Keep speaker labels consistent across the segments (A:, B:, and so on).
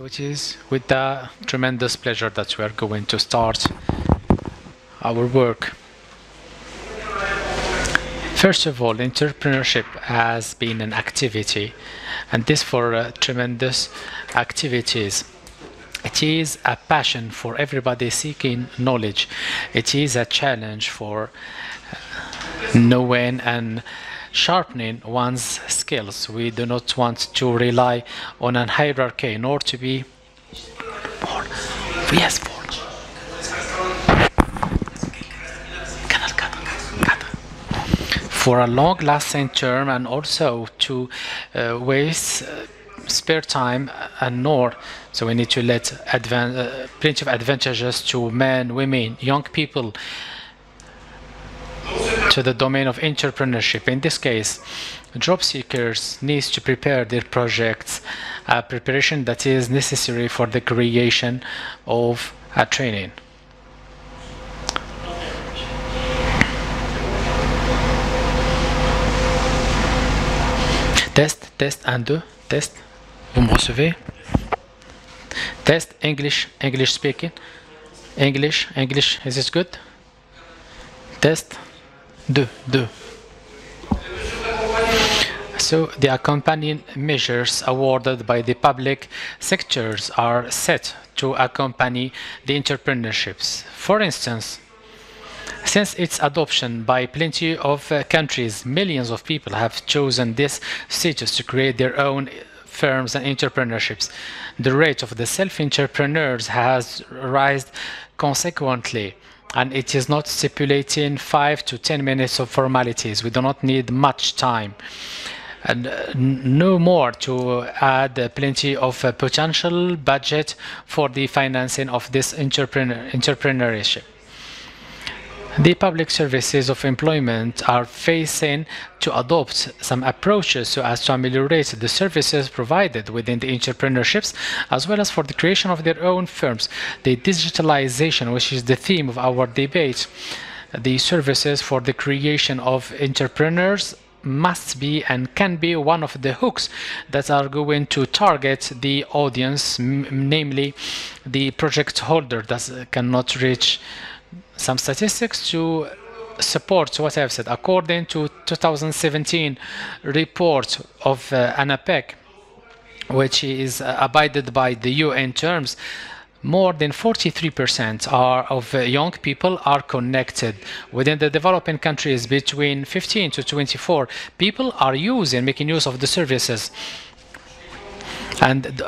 A: it is with the tremendous pleasure that we are going to start our work. First of all, entrepreneurship has been an activity, and this for tremendous activities. It is a passion for everybody seeking knowledge. It is a challenge for knowing and sharpening one's skills. We do not want to rely on a hierarchy, nor to be for a long-lasting term, and also to waste spare time and nor. So we need to let plenty of advantages to men, women, young people to the domain of entrepreneurship. In this case, job seekers need to prepare their projects, a preparation that is necessary for the creation of a training. Test, 1, 2, test. Vous me recevez? Test, English speaking. English, is it good? Test, 2. So the accompanying measures awarded by the public sectors are set to accompany the entrepreneurships. For instance, since its adoption by plenty of countries, millions of people have chosen this status to create their own firms and entrepreneurships. The rate of the self-entrepreneurs has risen consequently, and it is not stipulating 5 to 10 minutes of formalities. We do not need much time. And no more to add plenty of potential budget for the financing of this entrepreneurship. The public services of employment are facing to adopt some approaches so as to ameliorate the services provided within the entrepreneurships, as well as for the creation of their own firms. The digitalization, which is the theme of our debate, the services for the creation of entrepreneurs must be and can be one of the hooks that are going to target the audience, namely the project holder that cannot reach. Some statistics to support what I've said. According to 2017 report of ANAPEC, which is abided by the UN terms, more than 43% of young people are connected. Within the developing countries, between 15 to 24 people are making use of the services. And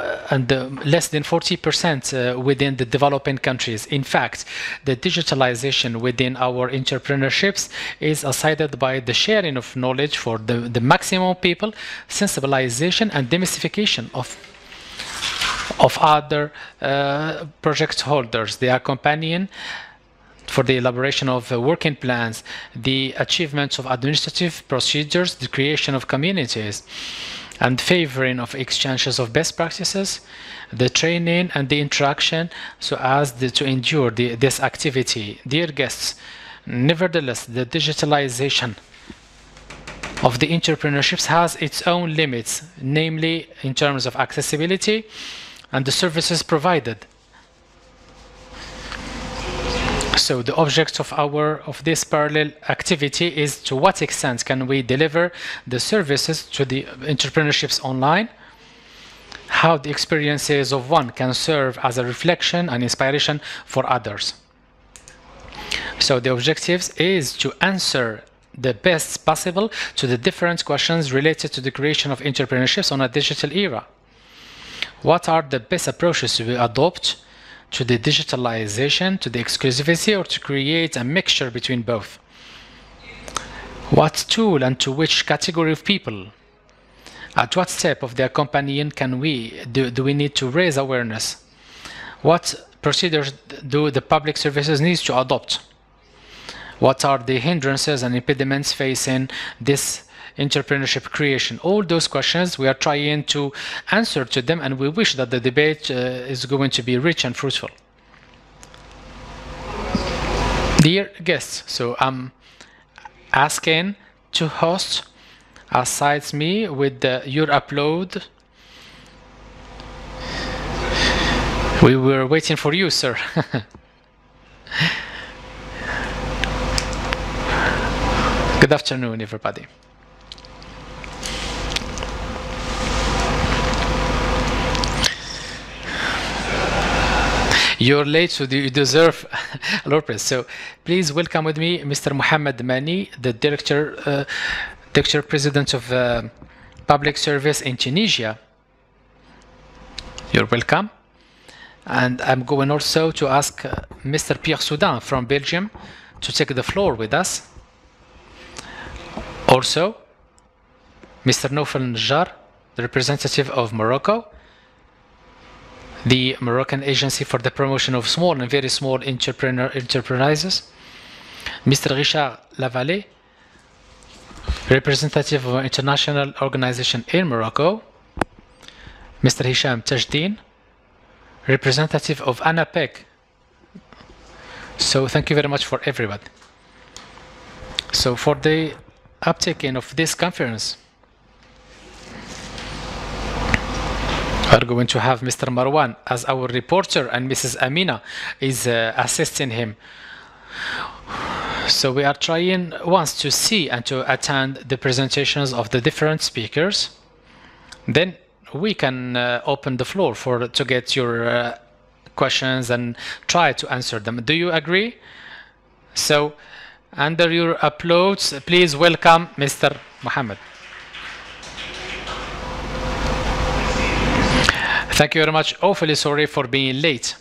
A: less than 40% within the developing countries. In fact, the digitalization within our entrepreneurships is assisted by the sharing of knowledge for the maximum people, sensibilization and demystification of other project holders. The accompanying for the elaboration of working plans, the achievements of administrative procedures, the creation of communities, and favoring of exchanges of best practices, the training and the interaction so as to endure this activity. Dear guests, nevertheless, the digitalization of the entrepreneurships has its own limits, namely in terms of accessibility and the services provided. So the object of this parallel activity is to what extent can we deliver the services to the entrepreneurships online, how the experiences of one can serve as a reflection and inspiration for others. So the objectives is to answer the best possible to the different questions related to the creation of entrepreneurships on a digital era. What are the best approaches to adopt to the digitalization, to the exclusivity, or to create a mixture between both? What tool and to which category of people? At what step of the accompanying do we need to raise awareness? What procedures do the public services need to adopt? What are the hindrances and impediments facing this entrepreneurship creation? All those questions we are trying to answer to them, and we wish that the debate is going to be rich and fruitful. Dear guests, so I'm asking to host aside me with your upload We were waiting for you, sir. Good afternoon, everybody. You're late, so you deserve a lot of. So please welcome with me Mr. Mohammed Mani, the Director President of Public Service in Tunisia. You're welcome. And I'm going also to ask Mr. Pierre Soudan from Belgium to take the floor with us. Also, Mr. Noufel Najjar, the representative of Morocco, the Moroccan Agency for the Promotion of Small and Very Small Enterprises, Mr. Richard Lavallée, representative of an international organization in Morocco, Mr. Hisham Tajdeen, representative of ANAPEC. So thank you very much for everybody. So for the uptaking of this conference, we're going to have Mr. Marwan as our reporter, and Mrs. Amina is assisting him. So we are trying once to see and to attend the presentations of the different speakers. Then we can open the floor to get your questions and try to answer them. Do you agree? So under your applause, please welcome Mr. Mohammed. Thank you very much. Awfully sorry for being late.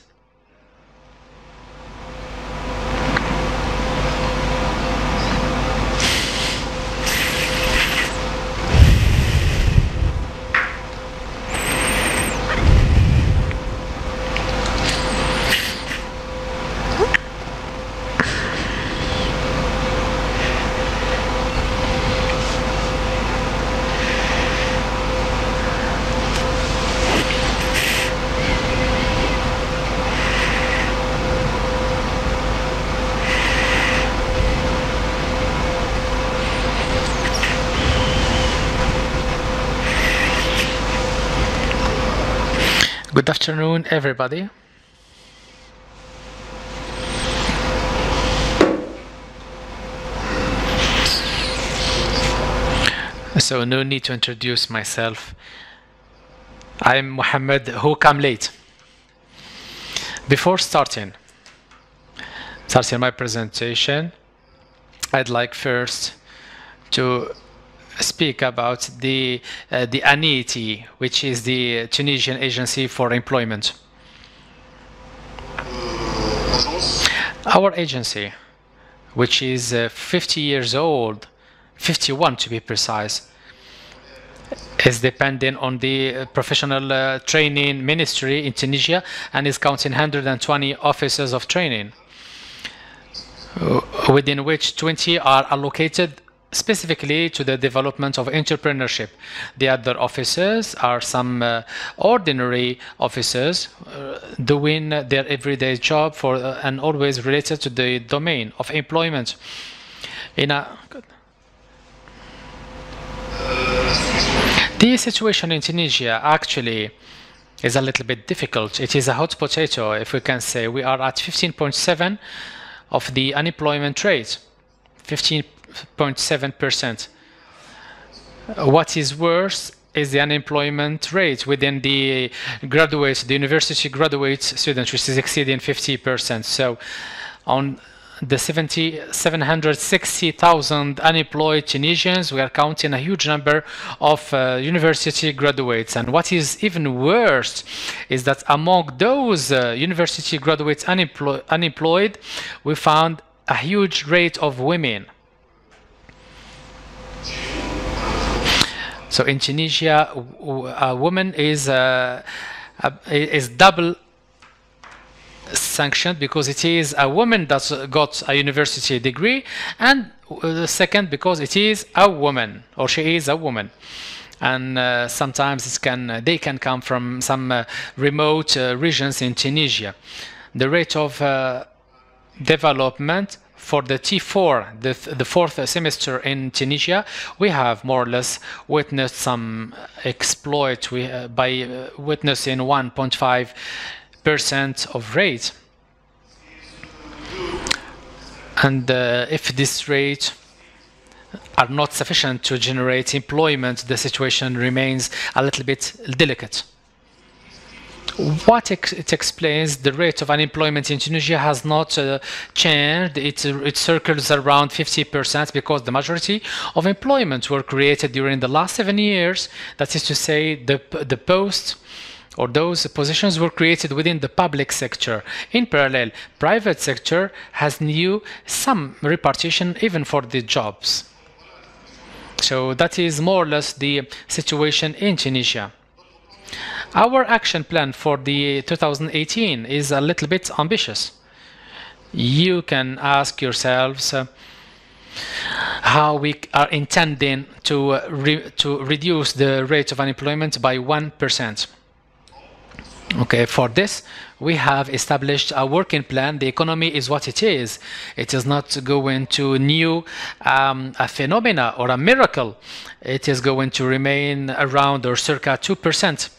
A: Good afternoon, everybody. So no need to introduce myself. I'm Mohammed, who come late. Before starting my presentation, I'd like first to speak about the ANITI, which is the Tunisian Agency for Employment. Our agency, which is 50 years old, 51 to be precise, is dependent on the professional training ministry in Tunisia and is counting 120 offices of training, within which 20 are allocated specifically to the development of entrepreneurship. The other officers are some ordinary officers doing their everyday job and always related to the domain of employment. The situation in Tunisia actually is a little bit difficult. It is a hot potato, if we can say. We are at 15.7 of the unemployment rate, 15.7%. What is worse is the unemployment rate within the graduates, the university graduate students, which is exceeding 50%. So on the 760,000 unemployed Tunisians, we are counting a huge number of university graduates. And what is even worse is that among those university graduates unemployed, we found a huge rate of women. So in Tunisia, a woman is double sanctioned because it is a woman that got a university degree, and the second because it is a woman, or she is a woman. And sometimes they can come from some remote regions in Tunisia. The rate of development for the T4, the fourth semester in Tunisia, we have more or less witnessed some exploit by witnessing 1.5 percent of rate. And if this rate are not sufficient to generate employment, the situation remains a little bit delicate. What it explains, the rate of unemployment in Tunisia has not changed. It circles around 50% because the majority of employment were created during the last 7 years. That is to say, the posts or those positions were created within the public sector. In parallel, private sector has new some repartition even for the jobs. So that is more or less the situation in Tunisia. Our action plan for the 2018 is a little bit ambitious. You can ask yourselves how we are intending to reduce the rate of unemployment by 1%. Okay, for this, we have established a working plan. The economy is what it is. It is not going to new a phenomena or a miracle. It is going to remain around or circa 2%.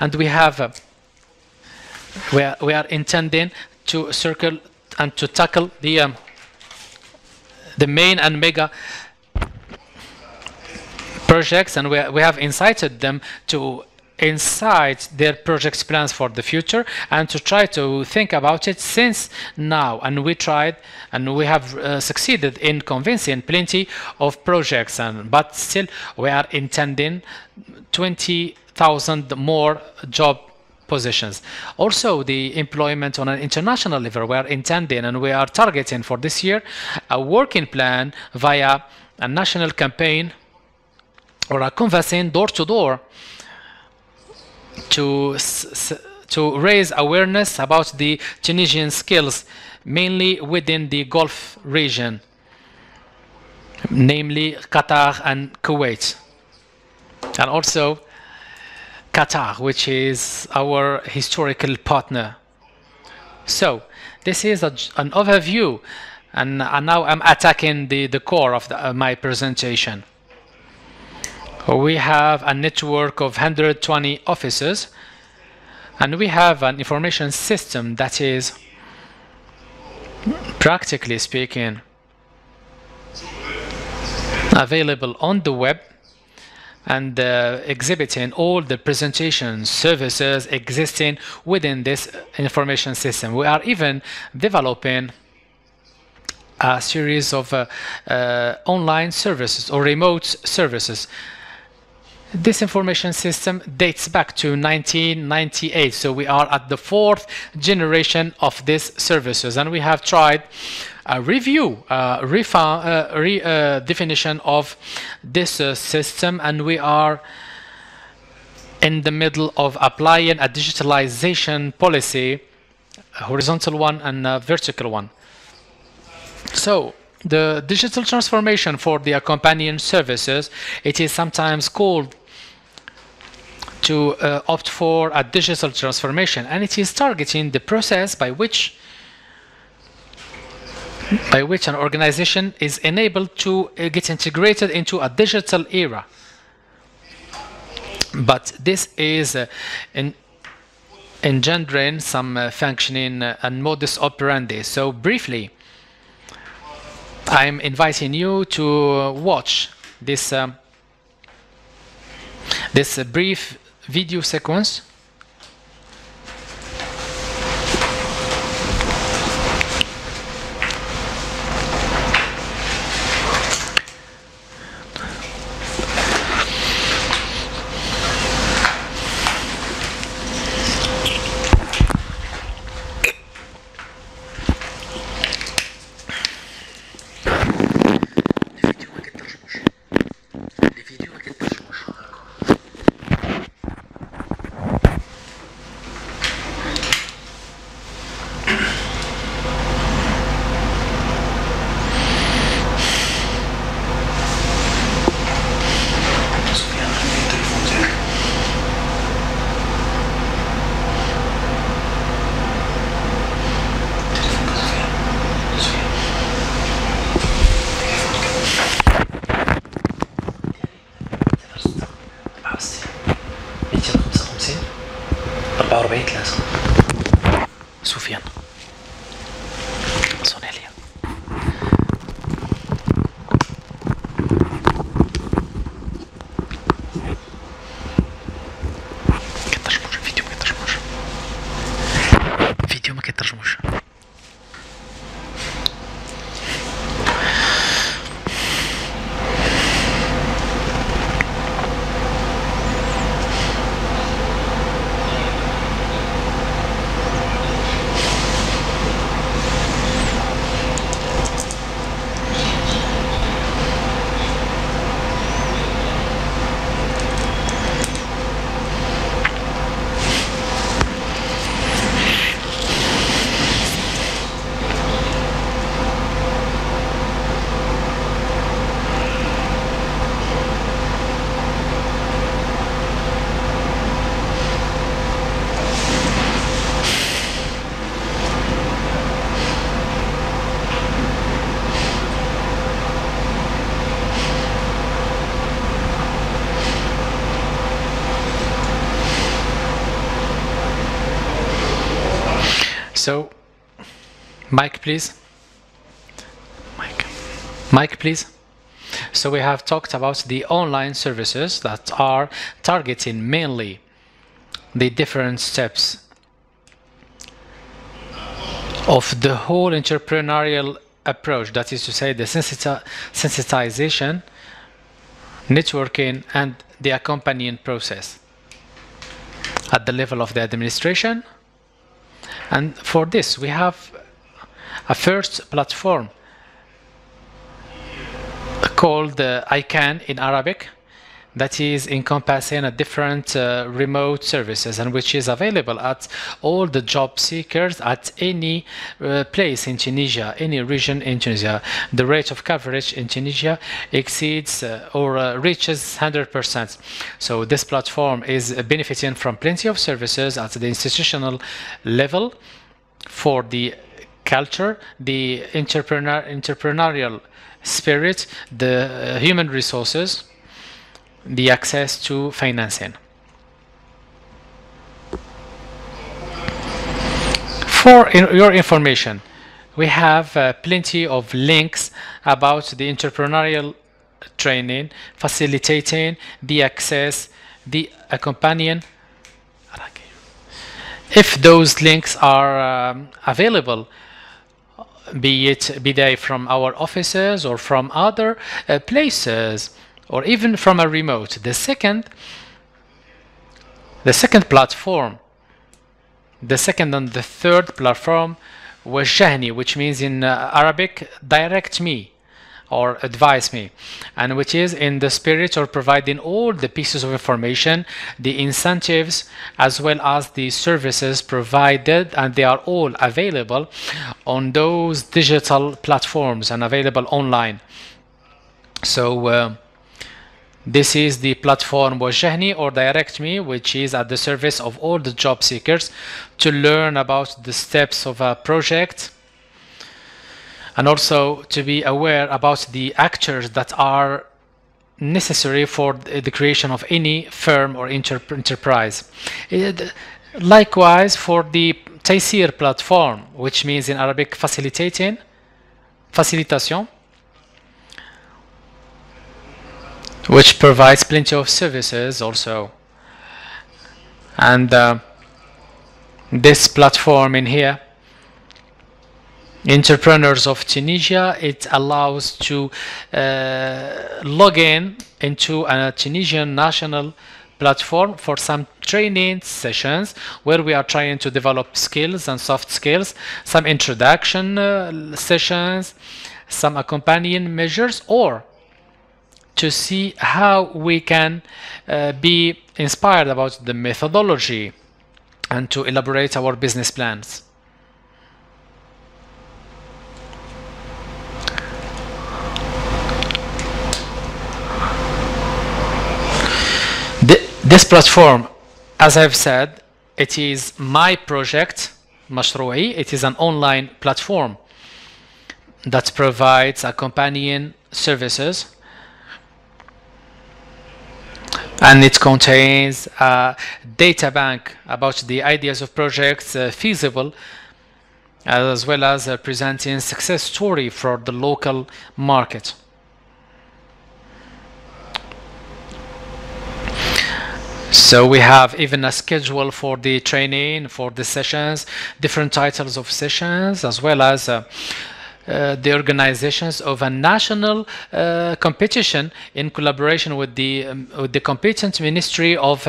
A: And we have, we are intending to circle and to tackle the main and mega projects, and we have incited them to incite their projects plans for the future and to try to think about it since now. And we tried and we have succeeded in convincing plenty of projects, but still we are intending 20,000 more job positions. Also, the employment on an international level, we are intending and we are targeting for this year a working plan via a national campaign or a canvassing door to door to raise awareness about the Tunisian skills, mainly within the Gulf region, namely Qatar and Kuwait, and also Qatar, which is our historical partner. So this is an overview, and now I'm attacking the core of my presentation. We have a network of 120 offices, and we have an information system that is, practically speaking, available on the web and exhibiting all the presentation services existing within this information system. We are even developing a series of online services or remote services. This information system dates back to 1998, so we are at the 4th generation of these services, and we have tried a review, definition of this system, and we are in the middle of applying a digitalization policy, a horizontal one and a vertical one. So the digital transformation for the accompanying services, it is sometimes called to opt for a digital transformation, and it is targeting the process by which an organization is enabled to get integrated into a digital era. But this is engendering some functioning and modus operandi. So briefly, I'm inviting you to watch this brief video sequence.
B: بس 255 44 3
A: سفيان صونيليا كترجموش فيديو ما كترجموش فيديو ما كترجموش So, mic please. Mic please. So we have talked about the online services that are targeting mainly the different steps of the whole entrepreneurial approach, that is to say the sensitization, networking, and the accompanying process at the level of the administration. And for this, we have a first platform called ICANN in Arabic, that is encompassing a different remote services, and which is available at all the job seekers at any place in Tunisia, any region in Tunisia. The rate of coverage in Tunisia exceeds or reaches 100%. So this platform is benefiting from plenty of services at the institutional level for the culture, the entrepreneurial spirit, the human resources, the access to financing. For your information, we have plenty of links about the entrepreneurial training, facilitating the access, the accompanying. If those links are available, be they from our offices or from other places, or even from a remote. The second platform, the second and the third platform was Shahni, which means in Arabic, direct me or advise me, and which is in the spirit of providing all the pieces of information, the incentives, as well as the services provided, and they are all available on those digital platforms and available online. So this is the platform Wajahni or Direct Me, which is at the service of all the job seekers to learn about the steps of a project, and also to be aware about the actors that are necessary for the creation of any firm or enterprise. Likewise, for the Taysir platform, which means in Arabic facilitation, which provides plenty of services also. And this platform in here, Entrepreneurs of Tunisia, it allows to log in into a Tunisian national platform for some training sessions where we are trying to develop skills and soft skills, some introduction sessions, some accompanying measures, or to see how we can be inspired about the methodology and to elaborate our business plans. This platform, as I've said, it is my project, مشروعي. It is an online platform that provides accompanying services, and it contains a data bank about the ideas of projects feasible as well as presenting success story for the local market. So we have even a schedule for the training, for the sessions, different titles of sessions, as well as the organizations of a national competition in collaboration with the competent Ministry of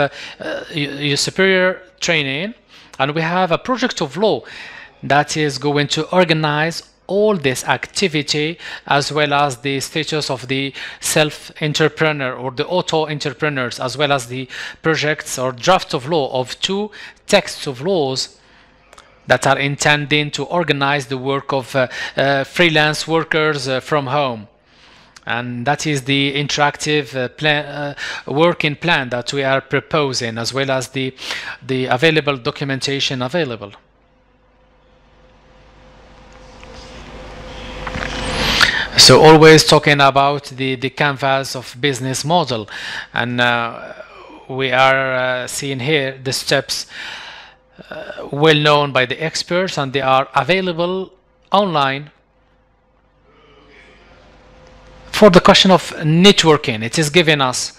A: Superior Training. And we have a project of law that is going to organize all this activity, as well as the status of the self-entrepreneur or the auto-entrepreneurs, as well as the projects or draft of law of 2 texts of laws that are intending to organize the work of freelance workers from home. And that is the interactive working plan that we are proposing, as well as the available documentation available. So always talking about the canvas of business model, and we are seeing here the steps well known by the experts, and they are available online. For the question of networking, it is giving us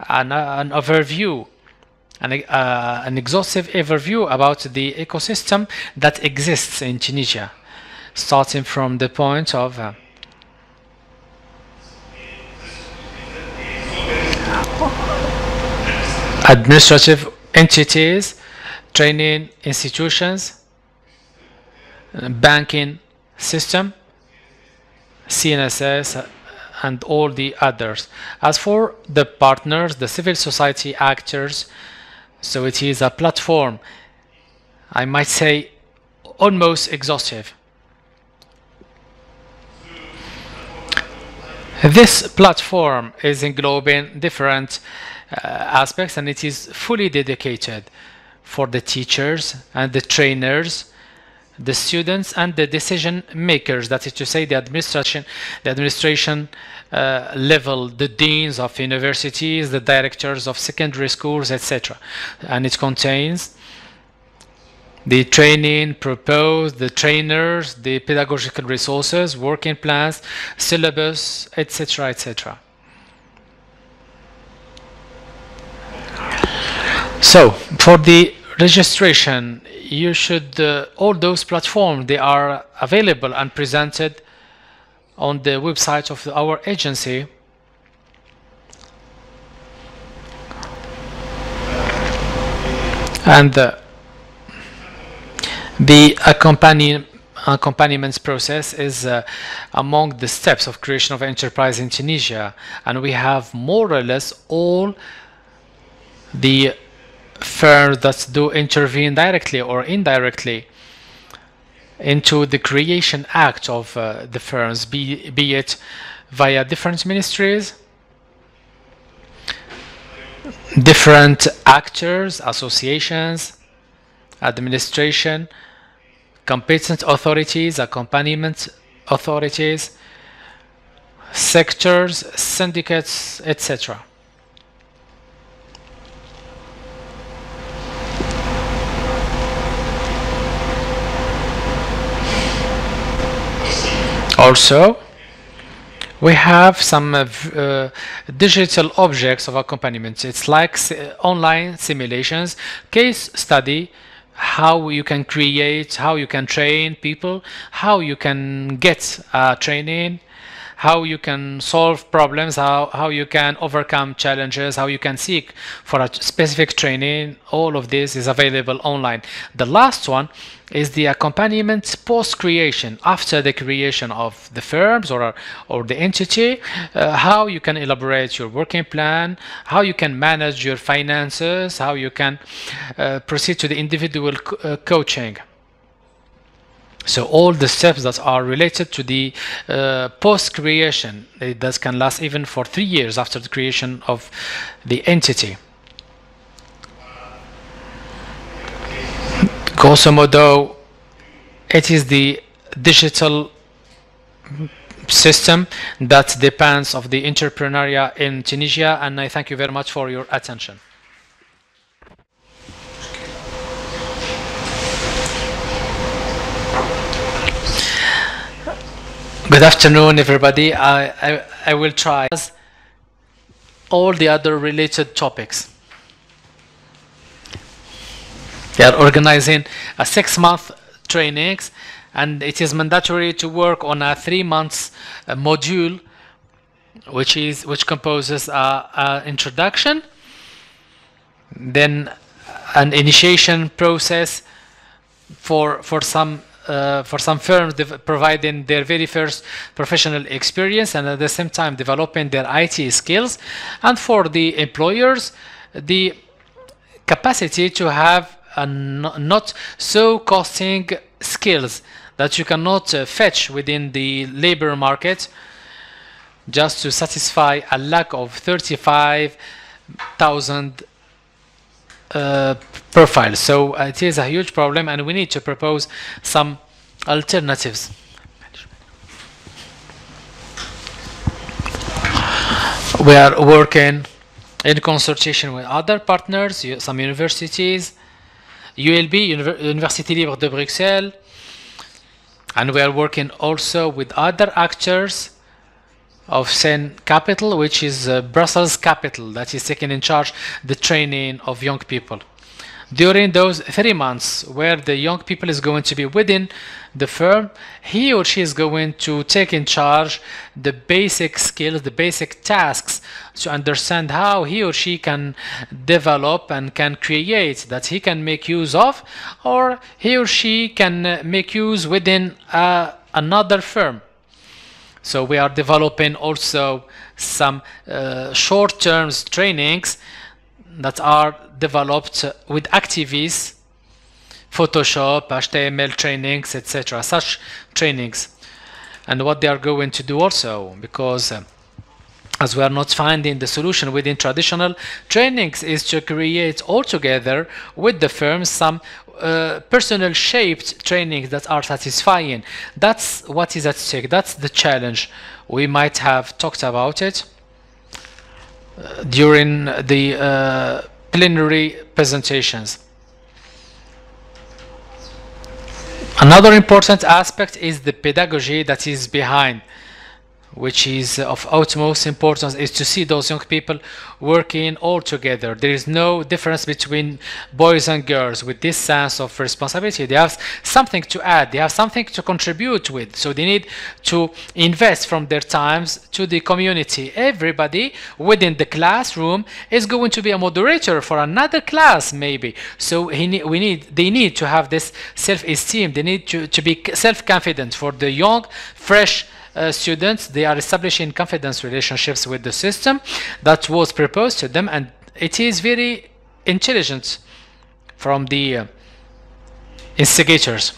A: an overview, an exhaustive overview about the ecosystem that exists in Tunisia, starting from the point of administrative entities, training institutions, banking system, CNSS, and all the others. As for the partners, the civil society actors, so it is a platform, I might say, almost exhaustive. This platform is englobing different aspects, and it is fully dedicated for the teachers and the trainers, the students, and the decision makers, that is to say the administration level, the deans of universities, the directors of secondary schools, etc. And it contains the training proposed, the trainers, the pedagogical resources, working plans, syllabus, etc., etc. So for the registration, you should all those platforms, they are available and presented on the website of our agency. And the accompaniment process is among the steps of creation of enterprise in Tunisia, and we have more or less all the firms that do intervene directly or indirectly into the creation act of the firms, be it via different ministries, different actors, associations, administration, competent authorities, accompaniment authorities, sectors, syndicates, etc. Also, we have some digital objects of accompaniment. It's like online simulations, case study, how you can create, how you can train people, how you can get training, how you can solve problems, how you can overcome challenges, how you can seek for a specific training. All of this is available online. The last one is the accompaniment post-creation, after the creation of the firms or the entity, how you can elaborate your working plan, how you can manage your finances, how you can proceed to the individual coaching. So all the steps that are related to the post-creation, that can last even for 3 years after the creation of the entity. Grosso modo, it is the digital system that depends of the entrepreneurial in Tunisia, and I thank you very much for your attention. Good afternoon, everybody. I will try all the other related topics. They are organizing a 6-month trainings, and it is mandatory to work on a 3-month module, which composes a introduction, then an initiation process for some firms providing their very first professional experience, and at the same time developing their IT skills, and for the employers the capacity to have a not so costing skills that you cannot fetch within the labor market just to satisfy a lack of 35,000 profiles. So it is a huge problem, and we need to propose some alternatives. We are working in consultation with other partners, some universities, ULB, Université Libre de Bruxelles, and we are working also with other actors of Sen Capital, which is Brussels Capital, that is taking in charge the training of young people. During those 3 months where the young people is going to be within the firm, he or she is going to take in charge the basic skills, the basic tasks, to understand how he or she can develop and can create that he can make use of, or he or she can make use within another firm. So we are developing also some short-term trainings that are developed with Activis, Photoshop, HTML trainings, etc. Such trainings. And what they are going to do also, because as we are not finding the solution within traditional trainings, is to create altogether with the firms some personal shaped trainings that are satisfying. That's what is at stake. That's the challenge. We might have talked about it during the plenary presentations. Another important aspect is the pedagogy that is behind, which is of utmost importance, is to see those young people working all together. There is no difference between boys and girls with this sense of responsibility. They have something to add, they have something to contribute with, so they need to invest from their times to the community. Everybody within the classroom is going to be a moderator for another class maybe, so they need to have this self-esteem. They need to be self-confident. For the young, fresh students, they are establishing confidence relationships with the system that was proposed to them, and it is very intelligent from the instigators.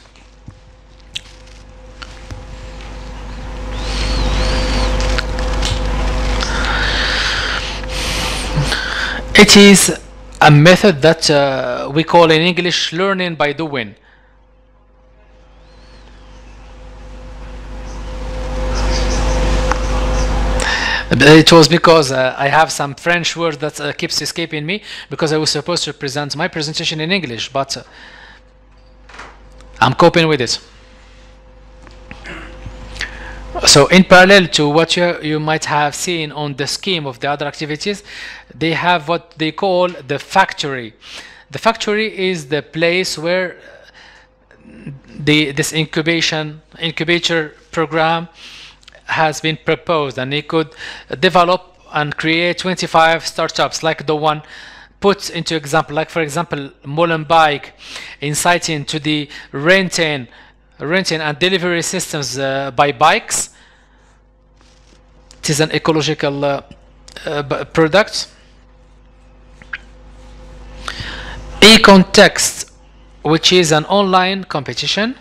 A: It is a method that we call in English learning by doing. It was because I have some French words that keeps escaping me, because I was supposed to present my presentation in English, but I'm coping with it. So in parallel to what you might have seen on the scheme of the other activities, they have what they call the factory. The factory is the place where this incubator program has been proposed, and it could develop and create 25 startups like the one put into example, like for example Molenbeek, inciting to the renting and delivery systems by bikes. It is an ecological product. E-Context, which is an online competition.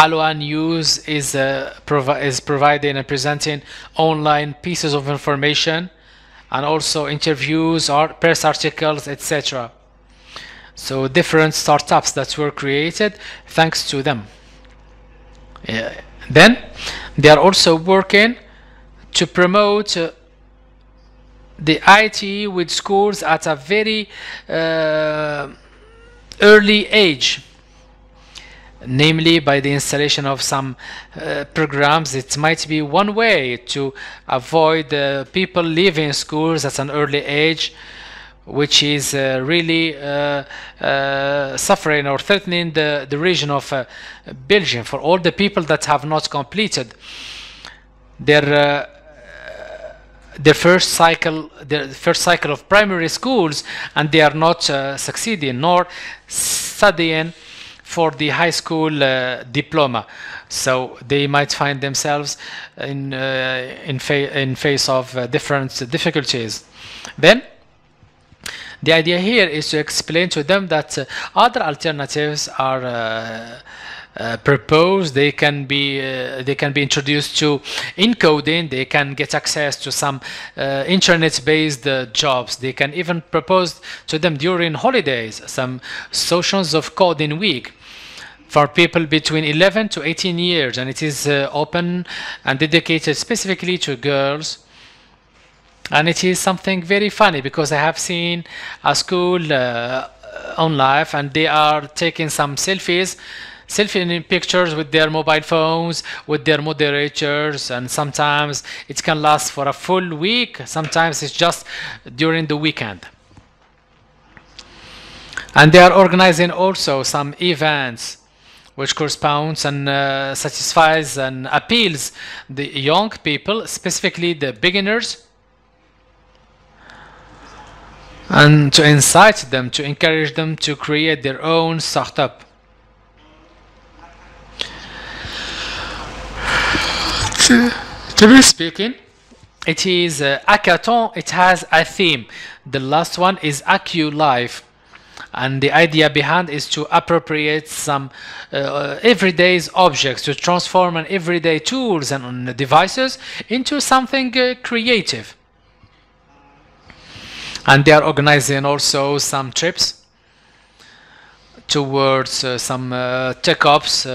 A: Aloha News is providing and presenting online pieces of information, and also interviews or press articles, etc. So different startups that were created thanks to them. Then they are also working to promote the IT with schools at a very early age. namely by the installation of some programs. It might be one way to avoid people leaving schools at an early age, which is really suffering or threatening the region of Belgium. For all the people that have not completed their their first cycle of primary schools, and they are not succeeding nor studying for the high school diploma, so they might find themselves in face of different difficulties. Then the idea here is to explain to them that other alternatives are proposed. They can be introduced to encoding. They can get access to some internet-based jobs. They can even propose to them during holidays some sessions of coding week for people between 11 to 18 years, and it is open and dedicated specifically to girls. And it is something very funny because I have seen a school on live, and they are taking some selfie pictures with their mobile phones, with their moderators, and sometimes it can last for a full week, sometimes it's just during the weekend. And they are organizing also some events which corresponds and satisfies and appeals the young people, specifically the beginners, and to incite them, to encourage them to create their own startup. To be speaking, it is hackathon. It has a theme. The last one is Accu Life, and the idea behind is to appropriate some everyday objects, to transform an everyday tools and devices into something creative. And they are organizing also some trips towards some tech ops,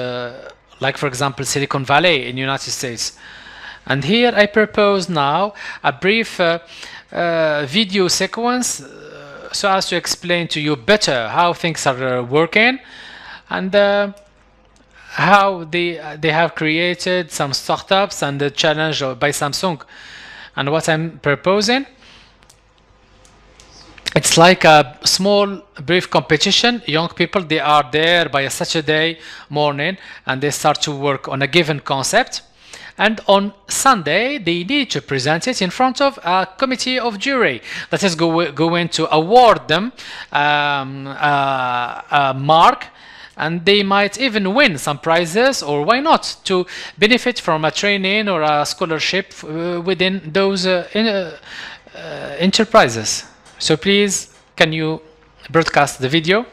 A: like for example Silicon Valley in the United States. And here I propose now a brief video sequence so as to explain to you better how things are working, and how they have created some startups and the challenge by Samsung. And what I'm proposing, it's like a small brief competition. Young people, they are there by a Saturday morning and they start to work on a given concept, and on Sunday they need to present it in front of a committee of jury that is going to award them a mark, and they might even win some prizes, or why not, to benefit from a training or a scholarship within those enterprises. So please, can you broadcast the video?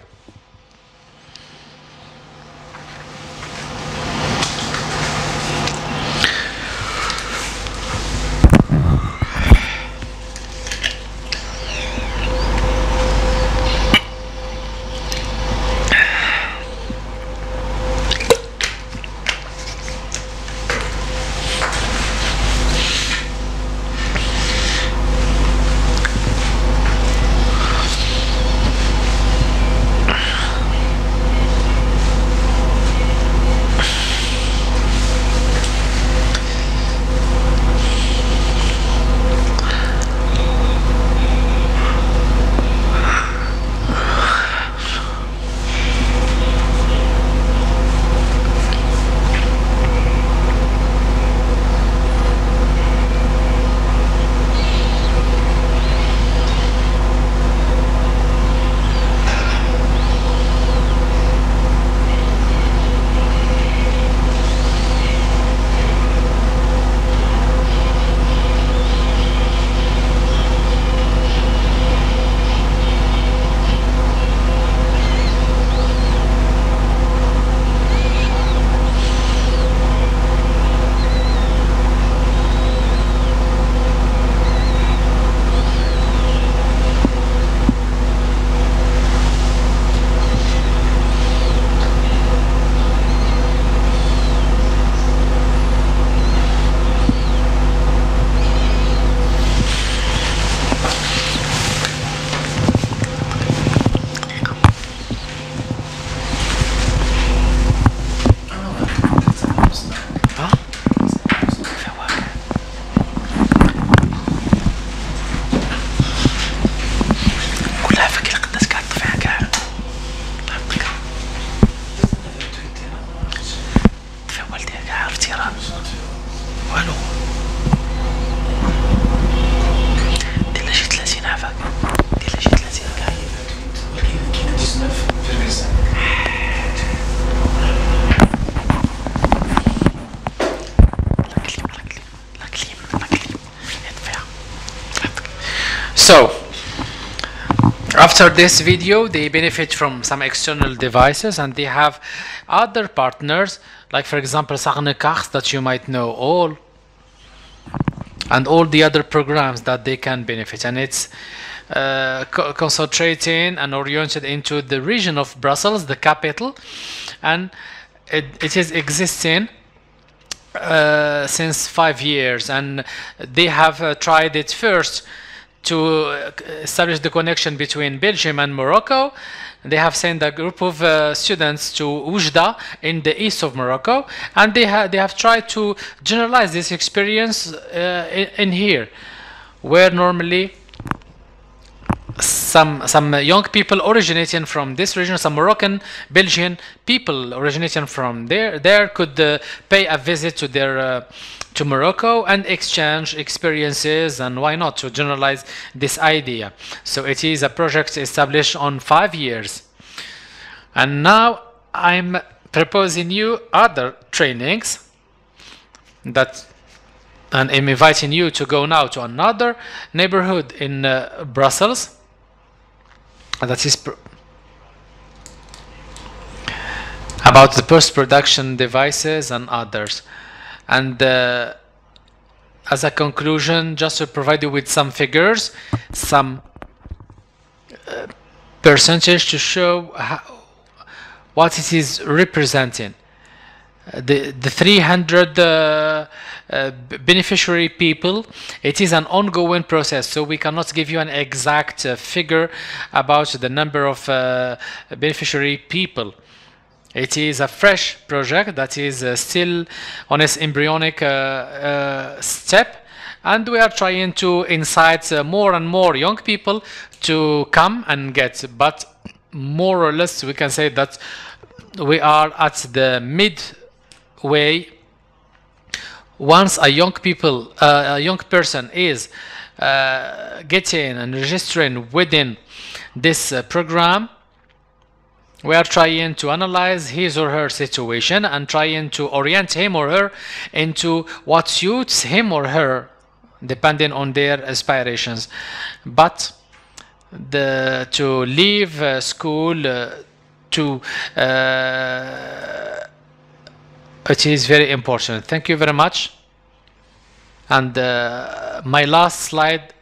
A: After this video, they benefit from some external devices, and they have other partners, like for example Sarnekars, that you might know all, and all the other programs that they can benefit. And it's concentrating and oriented into the region of Brussels, the capital, and it is existing since 5 years, and they have tried it first to establish the connection between Belgium and Morocco. They have sent a group of students to Oujda in the east of Morocco, and they have tried to generalize this experience in here, where normally some young people originating from this region, some Moroccan Belgian people originating from there could pay a visit to their to Morocco and exchange experiences, and why not to generalize this idea. So it is a project established on 5 years, and now I'm proposing you other trainings that, and I'm inviting you to go now to another neighborhood in Brussels, that is about the post-production devices and others. And as a conclusion, just to provide you with some figures, some percentage to show what it is representing. The 300 beneficiary people, it is an ongoing process, so we cannot give you an exact figure about the number of beneficiary people. It is a fresh project that is still on its embryonic step, and we are trying to incite more and more young people to come and get, but more or less we can say that we are at the midway. Once a young person is getting and registering within this program, we are trying to analyze his or her situation and trying to orient him or her into what suits him or her, depending on their aspirations. But to leave school, it is very important. Thank you very much. And my last slide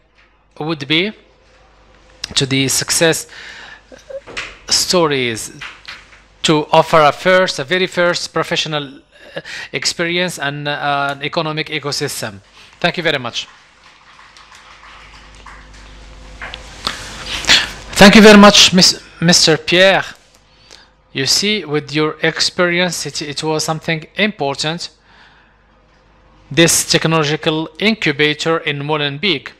A: would be to the success stories, to offer a very first professional experience and an economic ecosystem. Thank you very much. Thank you very much, Mr. Pierre. You see, with your experience, it was something important. This technological incubator in Molenbeek,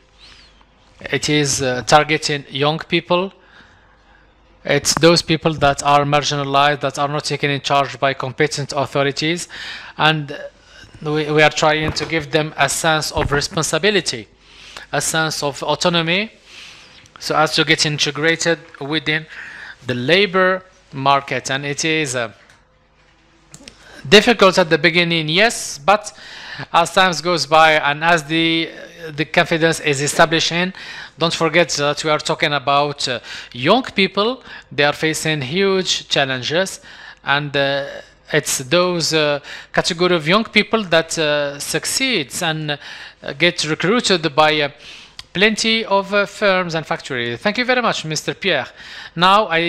A: it is targeting young people. It's those people that are marginalized, that are not taken in charge by competent authorities, and we are trying to give them a sense of responsibility, a sense of autonomy, so as to get integrated within the labor market. And it is difficult at the beginning, yes, but as time goes by and as the confidence is establishing, don't forget that we are talking about young people. They are facing huge challenges, and it's those category of young people that succeeds and get recruited by plenty of firms and factories. Thank you very much, Mr. Pierre. Now I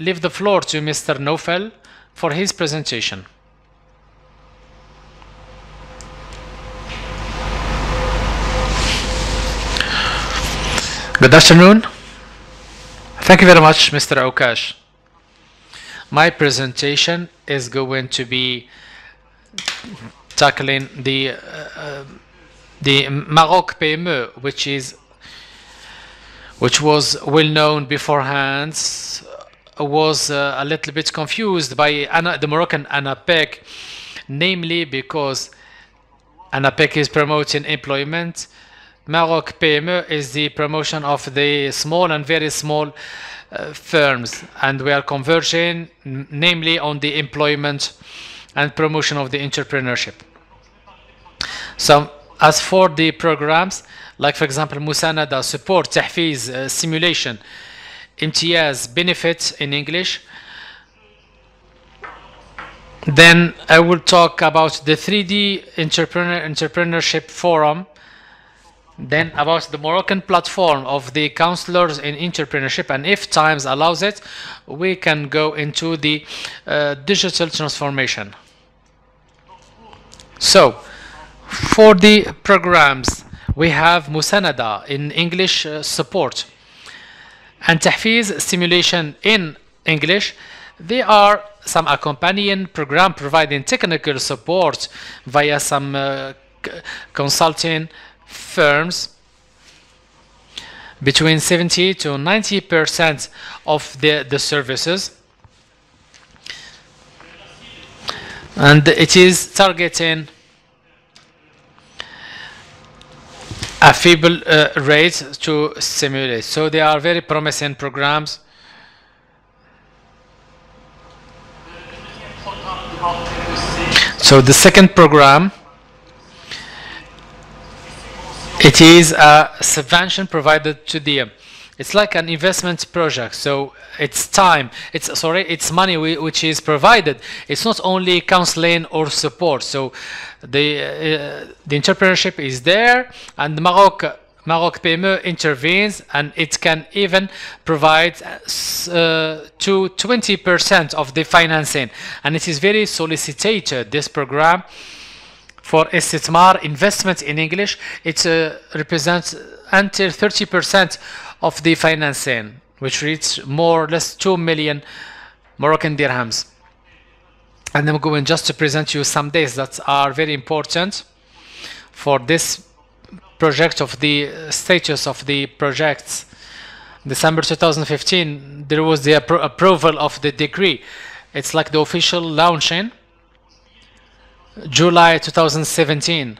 A: leave the floor to Mr. Nofel for his presentation. Good afternoon. Thank you very much, Mr. Aukash. My presentation is going to be tackling the Maroc PME, which was well known beforehand, was a little bit confused by the Moroccan ANAPEC, namely because ANAPEC is promoting employment. Maroc PME is the promotion of the small and very small firms, and we are converging namely on the employment and promotion of the entrepreneurship. So as for the programs, like for example Musanada, support, tahfiz, simulation, imtiyaz benefits in English. Then I will talk about the 3D entrepreneurship forum. Then about the Moroccan platform of the counselors in entrepreneurship, and if times allows it, we can go into the digital transformation. So, for the programs, we have Musanada in English support and Tahfiz stimulation in English. They are some accompanying program providing technical support via some consulting firms. Between 70 to 90% of the services, and it is targeting a feeble rate to stimulate. So they are very promising programs. So the second program, it is a subvention provided to the, it's like an investment project. So it's time, it's money which is provided. It's not only counseling or support. So the entrepreneurship is there, and Maroc PME intervenes, and it can even provide to 20% of the financing. And it is very solicited, this program. For Istithmar, investment in English, it represents until 30% of the financing, which reaches more or less 2 million Moroccan dirhams. And I'm going just to present you some dates that are very important for this project, of the status of the projects. December 2015, there was the approval of the decree. It's like the official launching. July 2017.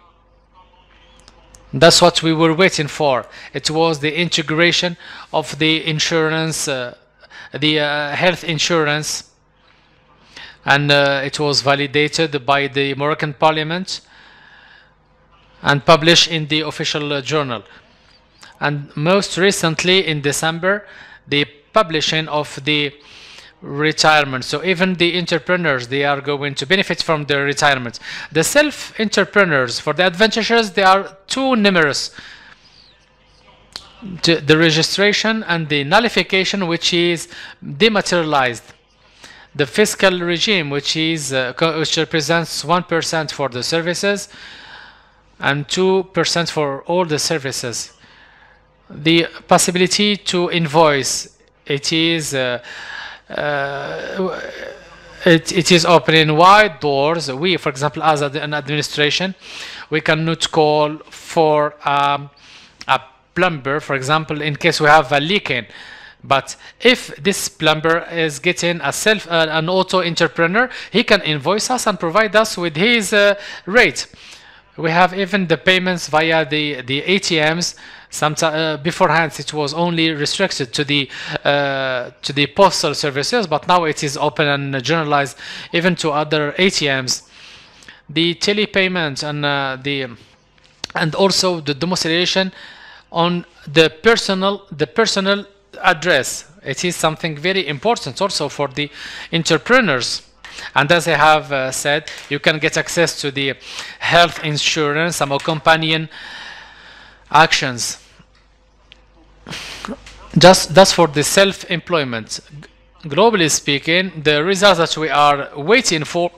A: That's what we were waiting for. It was the integration of the insurance, health insurance, and it was validated by the Moroccan Parliament and published in the official journal. And most recently in December, the publishing of the retirement. So even the entrepreneurs, they are going to benefit from their retirement. The self-entrepreneurs, for the adventurers, they are too numerous. The registration and the nullification, which is dematerialized. The fiscal regime, which represents 1% for the services and 2% for all the services. The possibility to invoice, it is it is opening wide doors. We, for example, as an administration, we cannot call for a plumber, for example, in case we have a leaking. But if this plumber is getting an auto entrepreneur, he can invoice us and provide us with his rate. We have even the payments via the ATMs. Beforehand, it was only restricted to the postal services, but now it is open and generalized even to other ATMs. The telepayment and also the domiciliation on the personal address. It is something very important also for the entrepreneurs. And as I have said, you can get access to the health insurance, some companion actions. That's for the self-employment. Globally speaking, the results that we are waiting for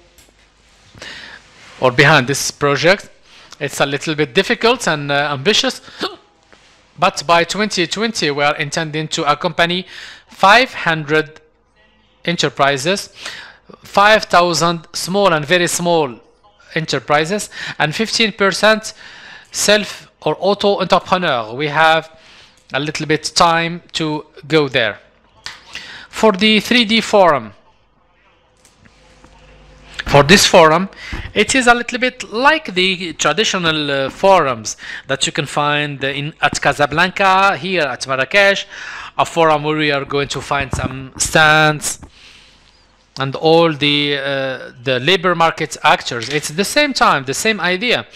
A: or behind this project, it's a little bit difficult and ambitious, but by 2020 we are intending to accompany 500 enterprises, 5,000 small and very small enterprises, and 15% self or auto entrepreneur. We have a little bit time to go there. For the 3D forum, for this forum, it is a little bit like the traditional forums that you can find at Casablanca, here at Marrakesh, a forum where we are going to find some stands and all the labor market actors. It's the same time, the same idea,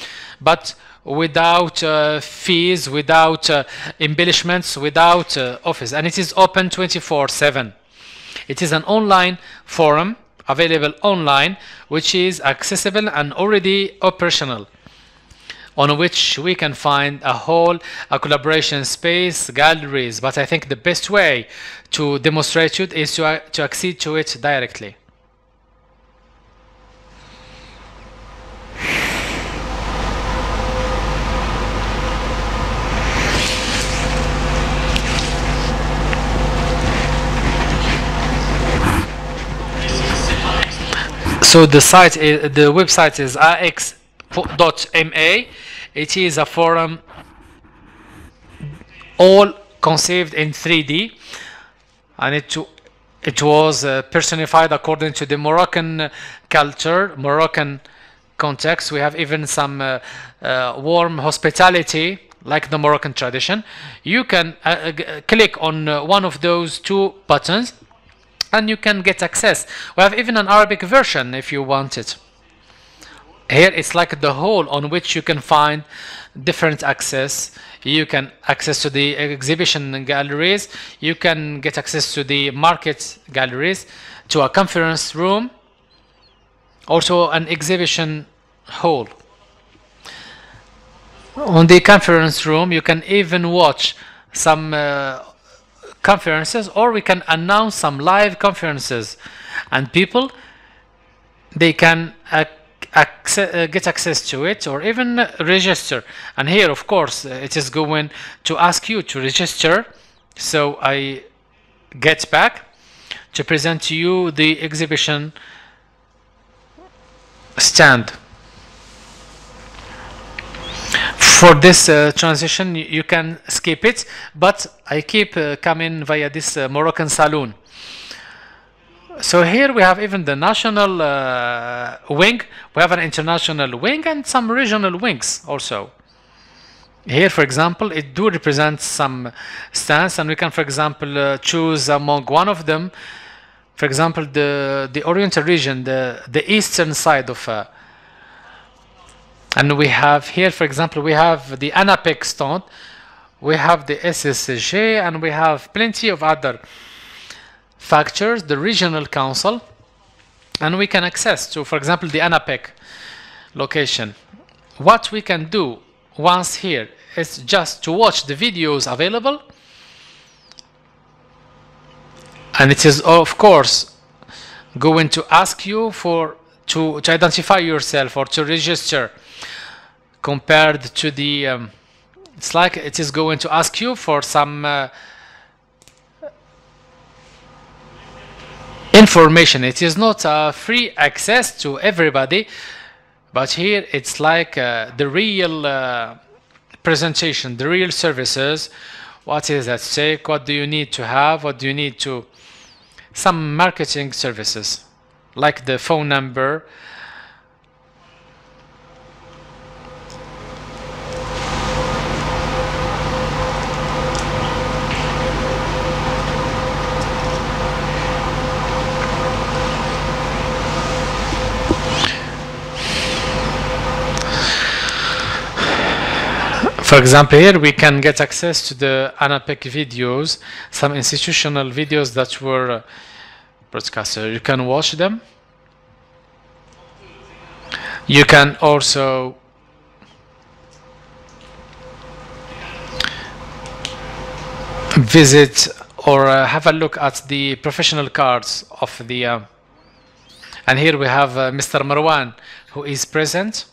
A: but without fees, without embellishments, without office, and it is open 24/7. It is an online forum available online, which is accessible and already operational, on which we can find a collaboration space, galleries. But I think the best way to demonstrate it is to accede to it directly. So the website is ax.ma. It is a forum all conceived in 3D, and it was personified according to the Moroccan culture, Moroccan context. We have even some warm hospitality like the Moroccan tradition. You can click on one of those two buttons and you can get access. We have even an Arabic version if you want it. Here it's like the whole on which you can find different access. You can access to the exhibition galleries, you can get access to the market galleries, to a conference room, also an exhibition hall. On the conference room you can even watch some conferences, or we can announce some live conferences, and people, they can get access to it or even register. And here of course it is going to ask you to register. So I get back to present to you the exhibition stand. For this transition you can skip it, but I keep coming via this Moroccan saloon. So here we have even the national wing, we have an international wing and some regional wings also. Here for example it do represent some stands, and we can for example choose among one of them. For example the Oriental region, the eastern side of and we have here for example we have the ANAPEC stand, we have the SSG, and we have plenty of other factors, the regional council, and we can access to for example the ANAPEC location. What we can do once here is just to watch the videos available, and it is of course going to ask you to identify yourself or to register. Compared to the it's like it is going to ask you for some information. It is not free access to everybody, but here it's like the real presentation, the real services, what is at stake, what do you need to have, what do you need to, some marketing services like the phone number. For example, here we can get access to the ANAPEC videos, some institutional videos that were broadcasted. You can watch them. You can also visit or have a look at the professional cards of the and here we have Mr. Marwan, who is present.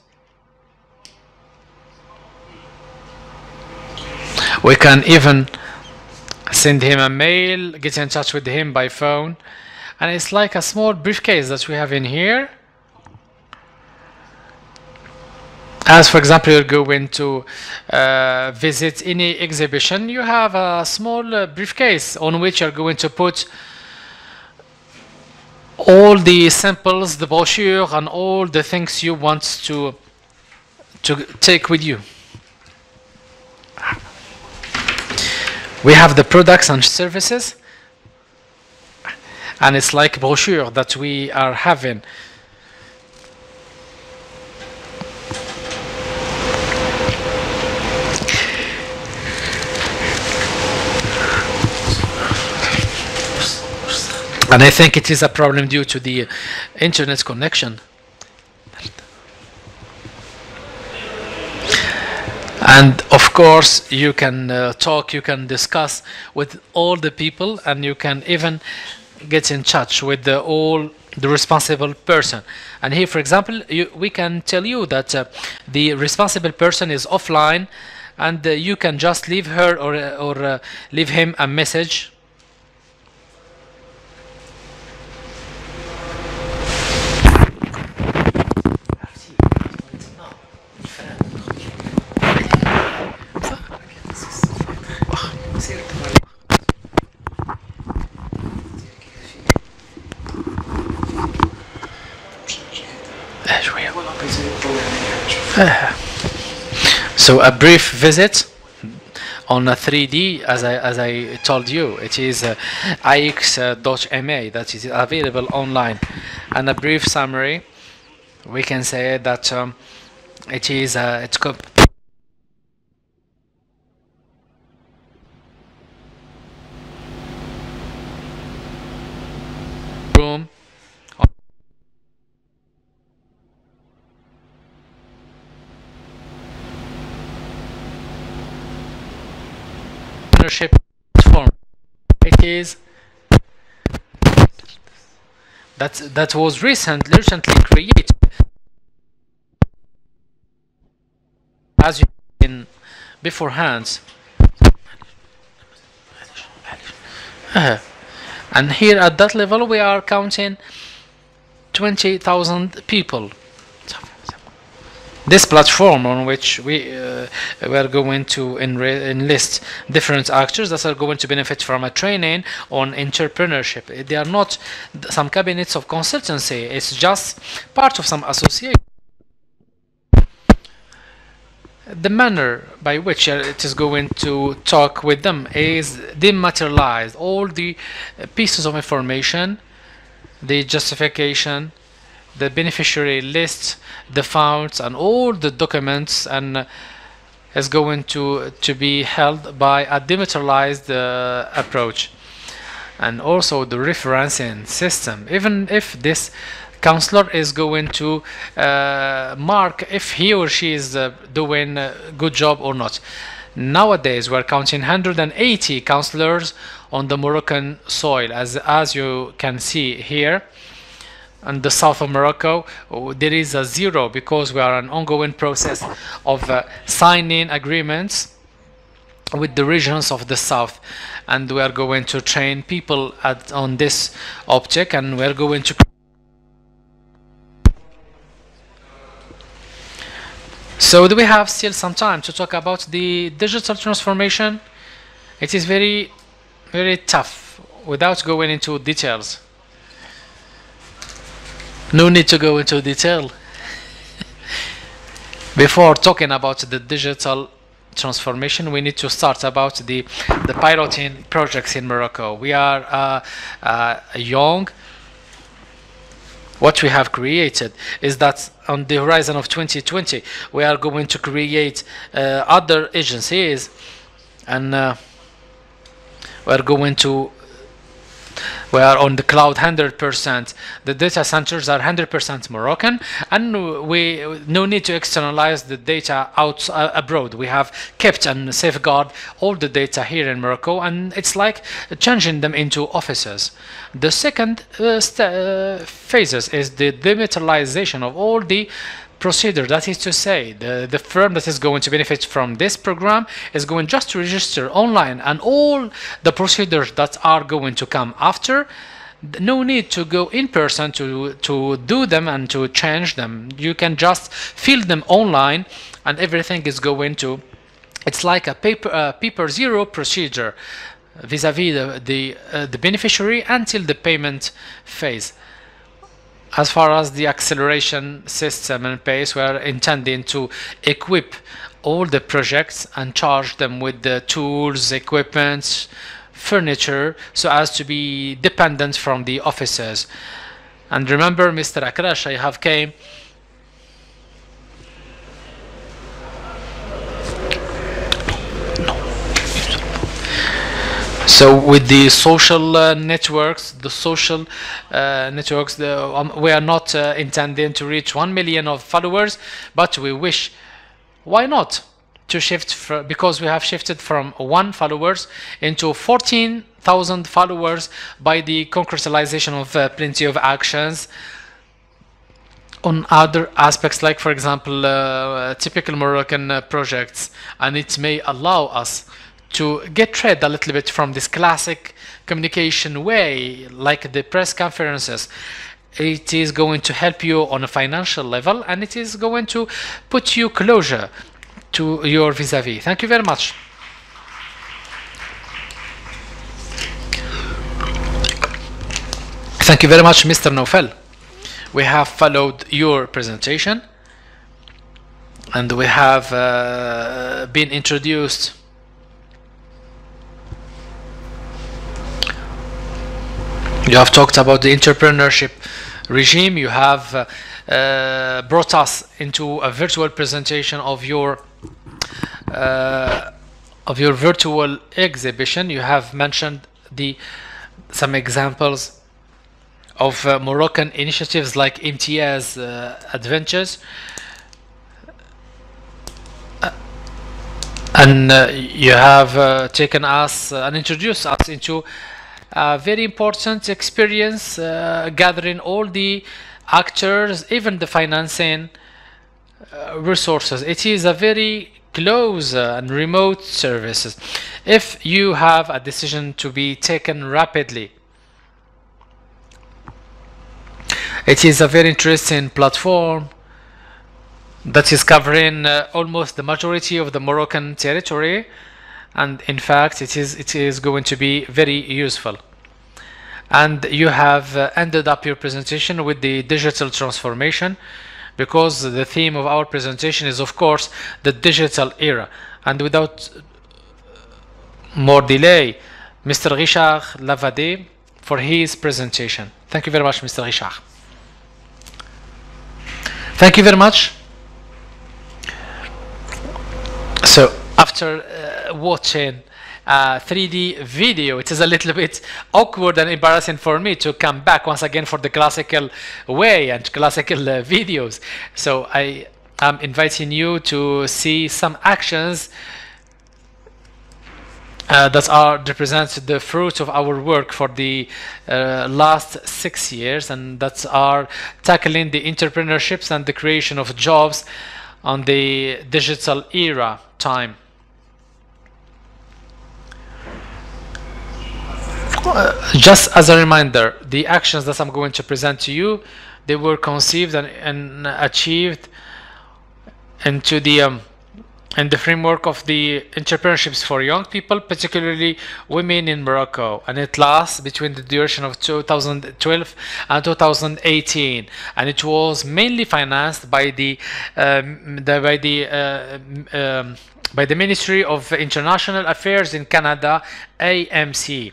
A: We can even send him a mail, get in touch with him by phone, and it's like a small briefcase that we have in here. As for example, you're going to visit any exhibition, you have a small briefcase on which you're going to put all the samples, the brochure, and all the things you want to take with you. We have the products and services, and it's like brochure that we are having. And I think it is a problem due to the internet connection. And of course, you can talk, you can discuss with all the people, and you can even get in touch with all the responsible person. And here, for example, we can tell you that the responsible person is offline, and you can just leave her or leave him a message. So a brief visit on a 3D, as I told you, it is ix.ma that is available online. And a brief summary, we can say that it is it's room ownership platform. It is that was recently created, as you in beforehand. And here at that level we are counting 20,000 people. This platform on which we are going to enlist different actors that are going to benefit from a training on entrepreneurship. They are not some cabinets of consultancy, it's just part of some association. The manner by which it is going to talk with them is dematerialize all the pieces of information, the justification, the beneficiary list, the funds, and all the documents, and is going to be held by a dematerialized approach. And also the referencing system, even if this counselor is going to mark if he or she is doing a good job or not. Nowadays we're counting 180 counselors on the Moroccan soil, as you can see here. In the south of Morocco, there is a zero because we are an ongoing process of signing agreements with the regions of the south, and we are going to train people on this object, and we are going to. So do we have still some time to talk about the digital transformation? It is very, very tough without going into details. No need to go into detail. Before talking about the digital transformation, we need to start about the piloting projects in Morocco. We are young. What we have created is that on the horizon of 2020, we are going to create other agencies, and we are on the cloud 100%. The data centers are 100% Moroccan, and we no need to externalize the data out abroad. We have kept and safeguard all the data here in Morocco, and it's like changing them into offices. The second phases is the dematerialization of all the procedure. That is to say, the firm that is going to benefit from this program is going just to register online, and all the procedures that are going to come after, no need to go in person to do them and to change them. You can just fill them online, and everything is going to, it's like a paper zero procedure vis-a-vis the beneficiary until the payment phase. As far as the acceleration system and pace, we are intending to equip all the projects and charge them with the tools, equipment, furniture, so as to be dependent from the officers. And remember, Mr. Akrash, I have came So with the social networks, we are not intending to reach 1 million of followers, but we wish, why not, to shift because we have shifted from 1 followers into 14,000 followers by the concretization of plenty of actions on other aspects, like for example typical Moroccan projects, and it may allow us to get rid a little bit from this classic communication way, like the press conferences. It is going to help you on a financial level, and it is going to put you closer to your vis-a-vis. Thank you very much. Thank you very much, Mr. Naufel. We have followed your presentation, and we have been introduced You have talked about the entrepreneurship regime. You have brought us into a virtual presentation of your virtual exhibition. You have mentioned some examples of Moroccan initiatives like MTS Adventures, and you have taken us and introduced us into a very important experience, gathering all the actors, even the financing resources. It is a very close and remote services. If you have a decision to be taken rapidly, it is a very interesting platform that is covering almost the majority of the Moroccan territory, and in fact it is going to be very useful. And you have ended up your presentation with the digital transformation, because the theme of our presentation is of course the digital era. And without more delay, Mr. Richard Lavade for his presentation. Thank you very much, Mr. Richard. Thank you very much. So after watching a 3D video, it is a little bit awkward and embarrassing for me to come back once again for the classical way and classical videos. So I am inviting you to see some actions that represent the fruit of our work for the last 6 years, and that are tackling the entrepreneurships and the creation of jobs on the digital era time. Just as a reminder, the actions that I'm going to present to you, they were conceived and achieved into the in the framework of the entrepreneurships for young people, particularly women in Morocco, and it lasts between the duration of 2012 and 2018, and it was mainly financed by the Ministry of International Affairs in Canada, AMC.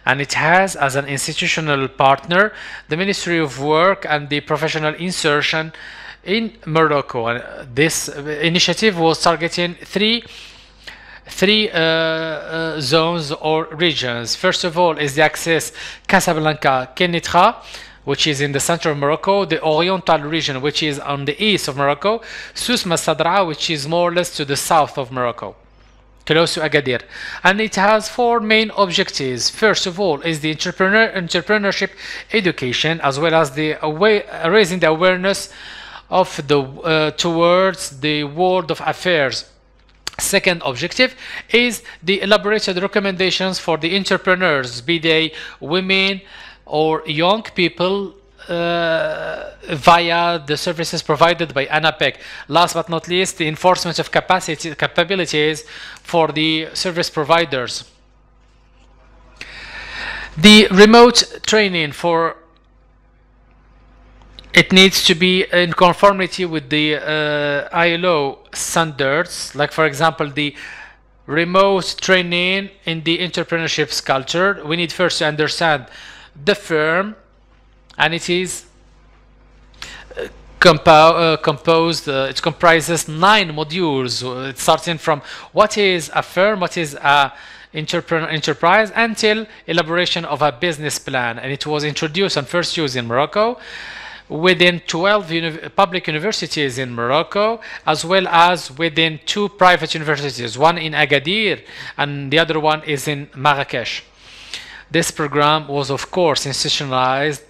A: And it has as an institutional partner the Ministry of Work and the Professional Insertion in Morocco. And this initiative was targeting three zones or regions. First of all is the axis Casablanca-Kenitra, which is in the center of Morocco, the Oriental region, which is on the east of Morocco, Souss Massadra, which is more or less to the south of Morocco, close to Agadir. And it has 4 main objectives. First of all is the entrepreneurship education, as well as the raising the awareness of the towards the world of affairs. Second objective is the elaborated recommendations for the entrepreneurs, be they women or young people, via the services provided by ANAPEC. Last but not least, the enforcement of capabilities for the service providers. The remote training it needs to be in conformity with the ILO standards, like for example the remote training in the entrepreneurship culture. We need first to understand the firm, and it is composed, it comprises 9 modules, starting from what is a firm, what is a enterprise until elaboration of a business plan, and it was introduced and first used in Morocco within 12 public universities in Morocco, as well as within 2 private universities, one in Agadir and the other one is in Marrakesh. This program was of course institutionalized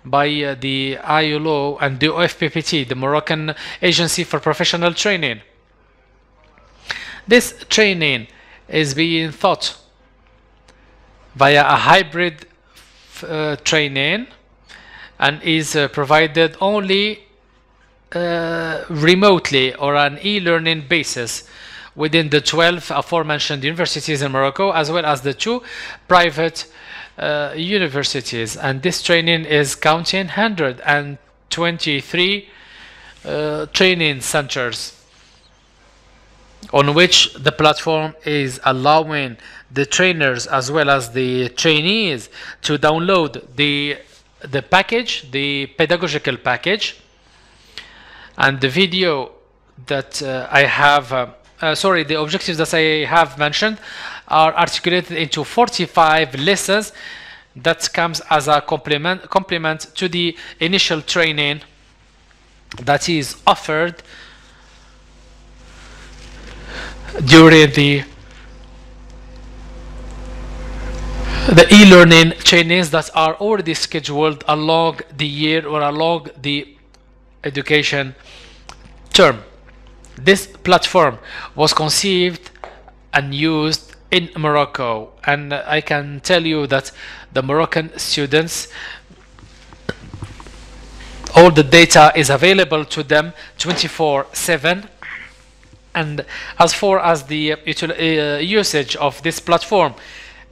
A: by the ILO and the OFPPT, the Moroccan Agency for Professional Training. This training is being taught via a hybrid training and is provided only remotely or an e-learning basis within the 12 aforementioned universities in Morocco, as well as the 2 private universities. And this training is counting 123 training centers, on which the platform is allowing the trainers as well as the trainees to download the package, the pedagogical package, and the video that I have, the objectives that I have mentioned are articulated into 45 lessons that comes as a complement to the initial training that is offered during the e-learning trainings that are already scheduled along the year or along the education term. This platform was conceived and used in Morocco, and I can tell you that the Moroccan students, all the data is available to them 24/7. And as far as the usage of this platform,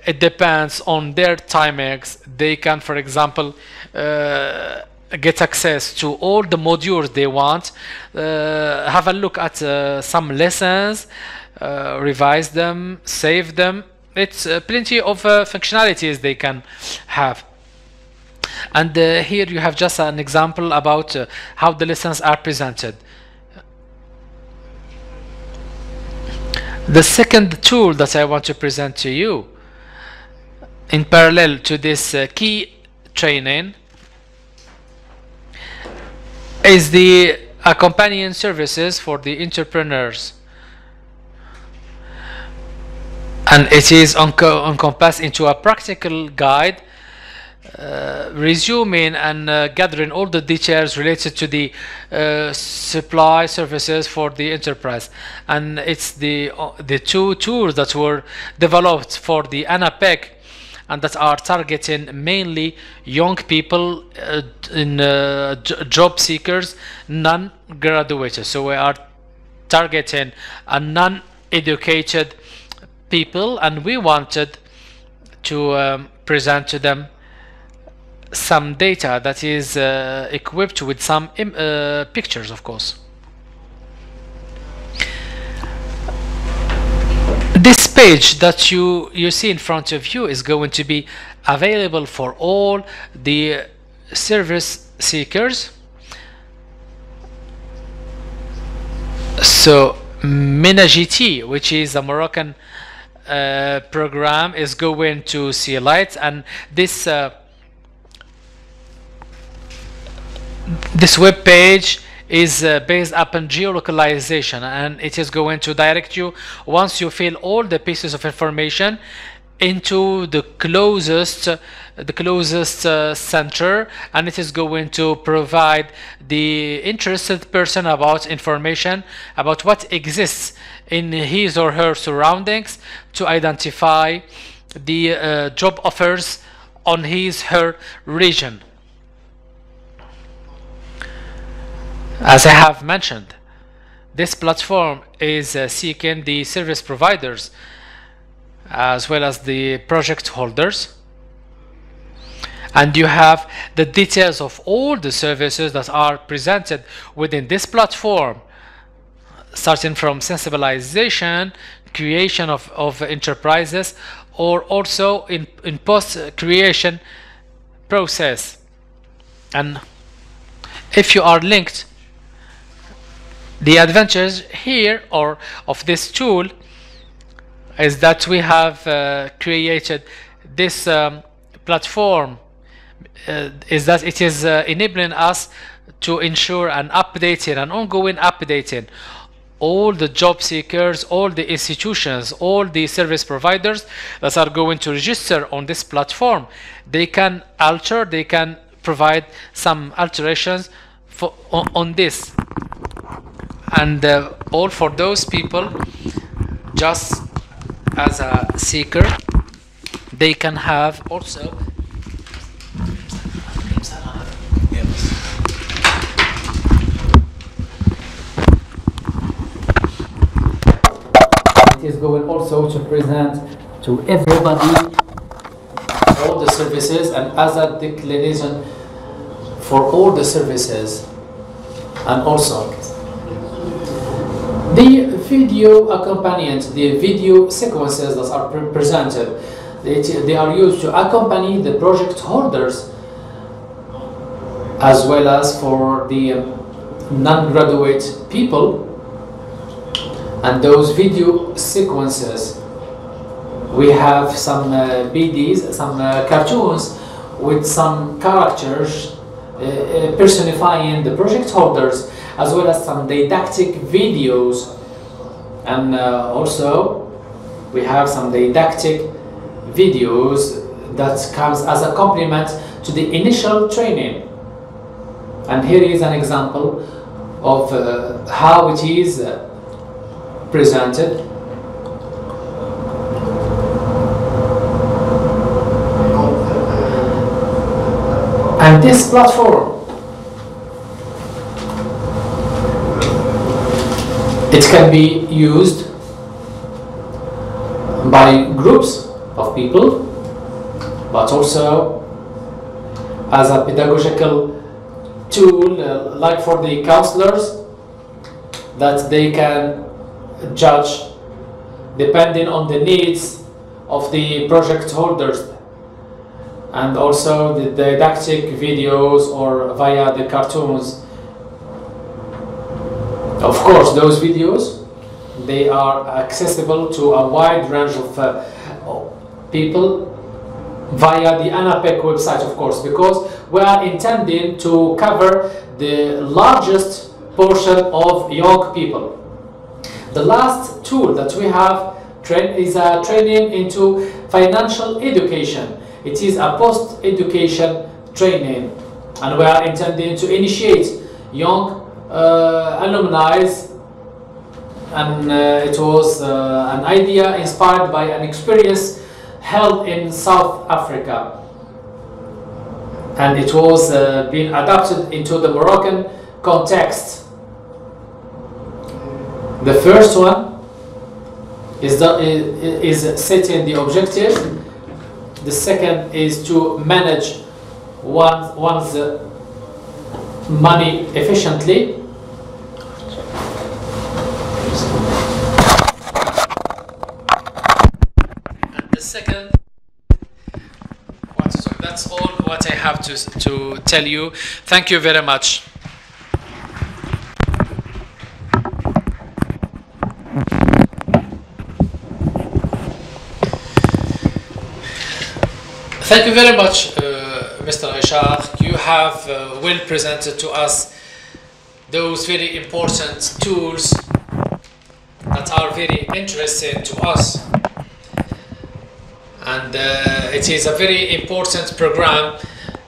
A: it depends on their timings. They can, for example, get access to all the modules they want, have a look at some lessons, revise them, save them. It's plenty of functionalities they can have. And here you have just an example about how the lessons are presented. The second tool that I want to present to you in parallel to this key training is the accompanying services for the entrepreneurs, and it is encompassed into a practical guide resuming and gathering all the details related to the supply services for the enterprise. And it's the 2 tools that were developed for the ANAPEC and that are targeting mainly young people in job seekers, non-graduated. So we are targeting a non-educated people, and we wanted to present to them some data that is equipped with some pictures, of course. This page that you see in front of you is going to be available for all the service seekers. So MENAGT, which is a Moroccan program, is going to see light, and this web page is based upon geolocalization, and it is going to direct you, once you fill all the pieces of information, into the closest center, and it is going to provide the interested person about information about what exists in his or her surroundings to identify the job offers on his her region. As I have mentioned, this platform is seeking the service providers as well as the project holders, and you have the details of all the services that are presented within this platform, starting from sensibilization, creation of enterprises, or also in post-creation process. And if you are linked, the advantage here or of this tool is that we have created this platform, is that it is enabling us to ensure an updating, an ongoing updating. All the job seekers, all the institutions, all the service providers that are going to register on this platform, they can alter, they can provide some alterations on this. And all for those people, just as a seeker, they can have also it is going also to present to everybody all the services and other declination for all the services. And also the video accompaniment, the video sequences that are presented, they are used to accompany the project holders as well as for the non-graduate people. And those video sequences, we have some BDs, some cartoons with some characters personifying the project holders, as well as some didactic videos. And also we have some didactic videos that comes as a complement to the initial training. And here is an example of how it is presented. And this platform, it can be used by groups of people, but also as a pedagogical tool, like for the counselors, that they can judge depending on the needs of the project holders, and also the didactic videos or via the cartoons. Of course, those videos, they are accessible to a wide range of people via the ANAPEC website, of course, because we are intending to cover the largest portion of young people. The last tool that we have is a training into financial education. It is a post-education training, and we are intending to initiate young alumni, and it was an idea inspired by an experience held in South Africa, and it was being adapted into the Moroccan context. The first one is setting the objective. The second is to manage one's money efficiently. And the second, so that's all what I have to tell you. Thank you very much. Thank you very much, Mr. Ishaq. You have well presented to us those very important tools that are very interesting to us. And it is a very important program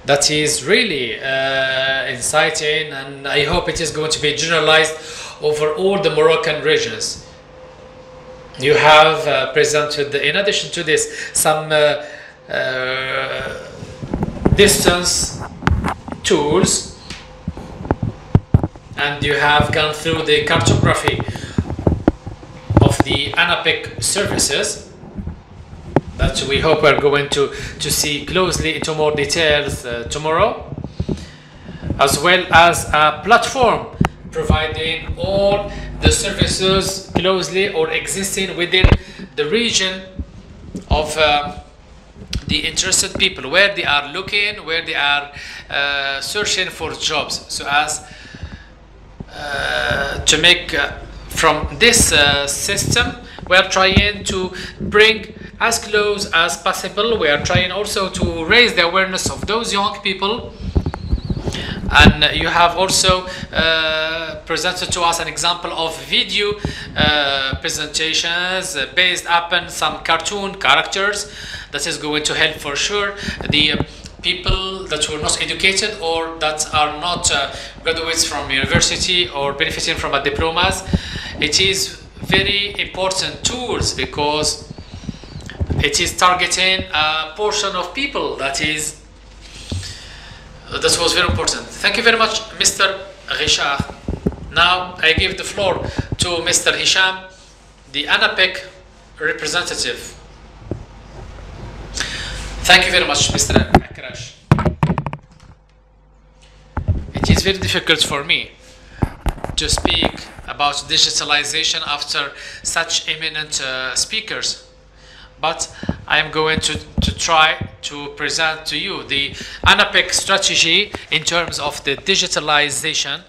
A: that is really inciting, and I hope it is going to be generalized over all the Moroccan regions. You have presented, in addition to this, some distance tools, and you have gone through the cartography of the ANAPEC services that we hope we're going to see closely into more details tomorrow, as well as a platform providing all the services closely or existing within the region of the interested people, where they are looking, where they are searching for jobs, so as to make from this system We are trying to bring as close as possible. We are trying also to raise the awareness of those young people. And you have also presented to us an example of video presentations based upon some cartoon characters. That is going to help for sure the people that were not educated or that are not graduates from university or benefiting from a diplomas. It is very important tools because it is targeting a portion of people that was very important. Thank you very much, Mr. Richard. Now I give the floor to Mr. Hisham, the ANAPEC representative. Thank you very much, Mr. Akrash. It is very difficult for me to speak about digitalization after such eminent speakers, but I am going to try to present to you the ANAPEC strategy in terms of the digitalization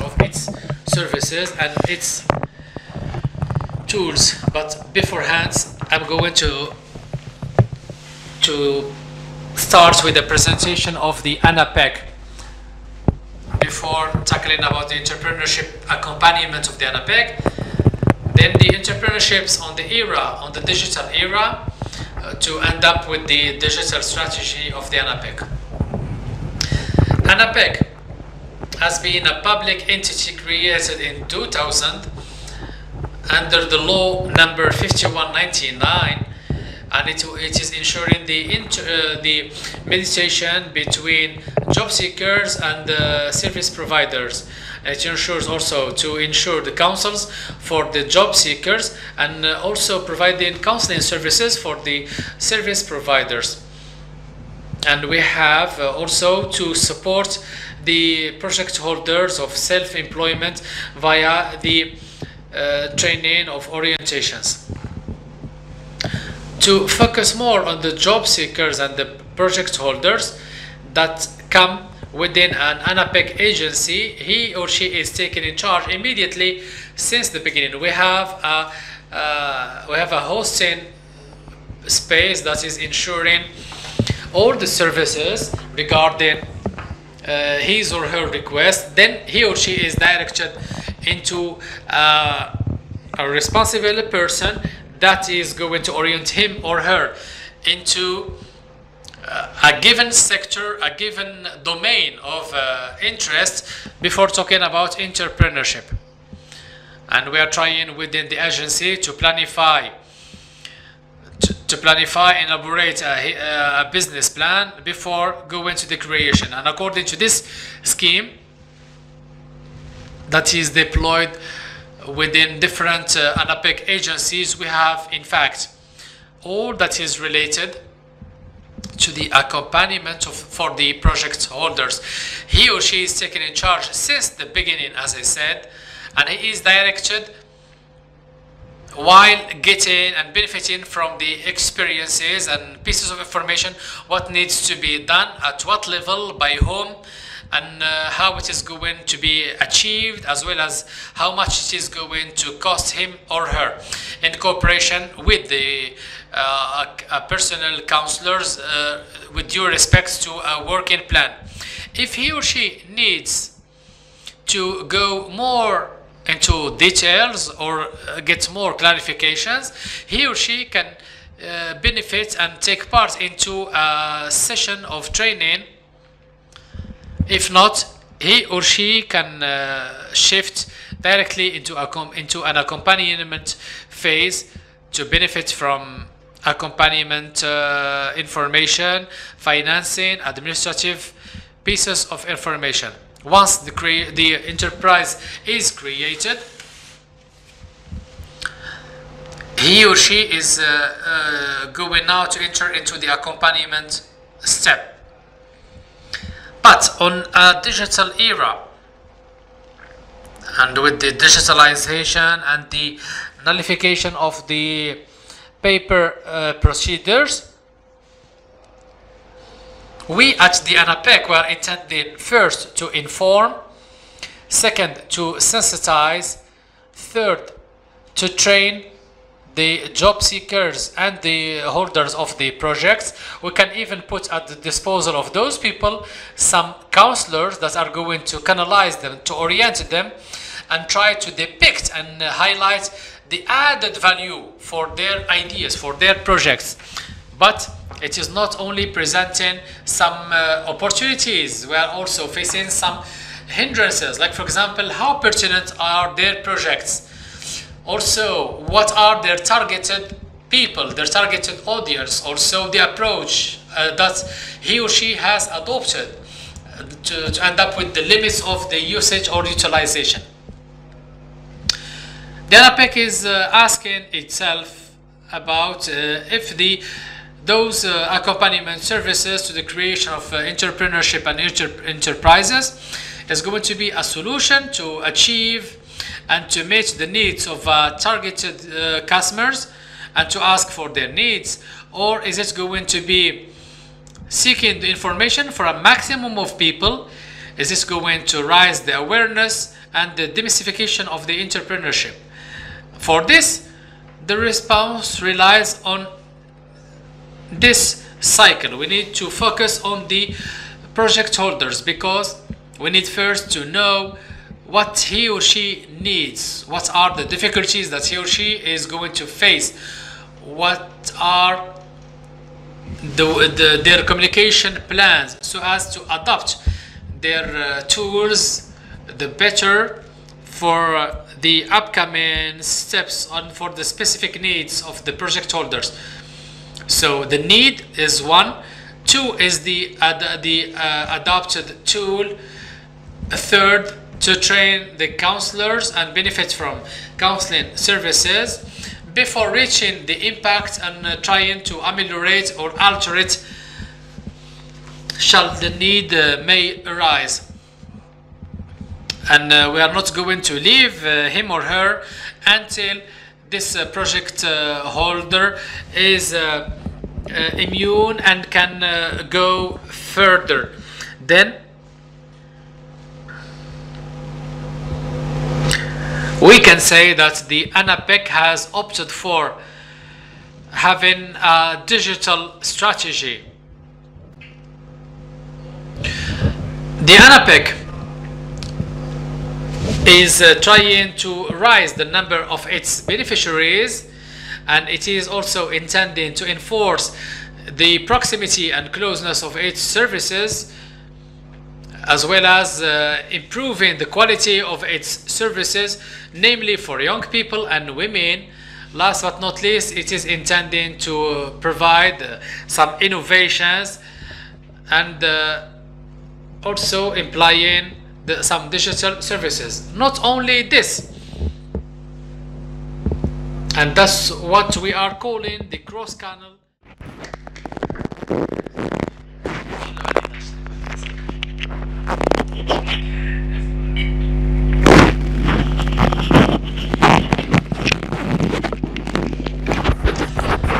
A: of its services and its tools. But beforehand, I'm going to start with the presentation of the ANAPEC before tackling about the entrepreneurship accompaniment of the ANAPEC. Then the entrepreneurships on the digital era, to end up with the digital strategy of the ANAPEC. ANAPEC has been a public entity created in 2000 under the law number 5199, and it is ensuring the mediation between job seekers and service providers. It ensures also to ensure the counsels for the job seekers and also providing counseling services for the service providers. And we have also to support the project holders of self-employment via the training of orientations. To focus more on the job seekers and the project holders that come within an ANAPEC agency, he or she is taken in charge immediately since the beginning. We have a hosting space that is ensuring all the services regarding his or her request. Then he or she is directed into a responsible person that is going to orient him or her into a given sector, a given domain of interest before talking about entrepreneurship. And we are trying within the agency to planify, elaborate a business plan before going to the creation. And according to this scheme that is deployed within different ANAPEC agencies, we have in fact all that is related to the accompaniment for the project holders. He or she is taken in charge since the beginning, as I said, and he is directed while getting and benefiting from the experiences and pieces of information, what needs to be done, at what level, by whom, and how it is going to be achieved, as well as how much it is going to cost him or her, in cooperation with the personal counselors with due respect to a working plan. If he or she needs to go more into details or get more clarifications, he or she can benefit and take part into a session of training. If not, he or she can shift directly into an accompaniment phase to benefit from accompaniment information, financing, administrative pieces of information. Once the enterprise is created, he or she is going now to enter into the accompaniment step. But on a digital era, and with the digitalization and the nullification of the paper procedures, we at the ANAPEC were intended first to inform, second to sensitize, third to train, the job seekers and the holders of the projects. We can even put at the disposal of those people some counselors that are going to canalize them, to orient them, and try to depict and highlight the added value for their ideas, for their projects. But it is not only presenting some opportunities, we are also facing some hindrances, like for example, how pertinent are their projects? Also, what are their targeted people, their targeted audience? Also, the approach that he or she has adopted to end up with the limits of the usage or utilization. The ANAPEC is asking itself about if those accompaniment services to the creation of entrepreneurship and enterprises is going to be a solution to achieve and to meet the needs of targeted customers and to ask for their needs, or is it going to be seeking the information for a maximum of people? Is this going to raise the awareness and the demystification of the entrepreneurship? For this, the response relies on this cycle. We need to focus on the project holders, because we need first to know what he or she needs, what are the difficulties that he or she is going to face, what are their communication plans, so as to adopt their tools the better for the upcoming steps on for the specific needs of the project holders. So the need is one, two is the adopted tool, a third, to train the counselors and benefit from counseling services before reaching the impact and trying to ameliorate or alter it shall the need may arise. And we are not going to leave him or her until this project holder is immune and can go further. Then we can say that the ANAPEC has opted for having a digital strategy. The ANAPEC is trying to rise the number of its beneficiaries, and it is also intending to enforce the proximity and closeness of its services, as well as improving the quality of its services, namely for young people and women. Last but not least, it is intending to provide some innovations and also implying some digital services. Not only this, and that's what we are calling the cross-channel.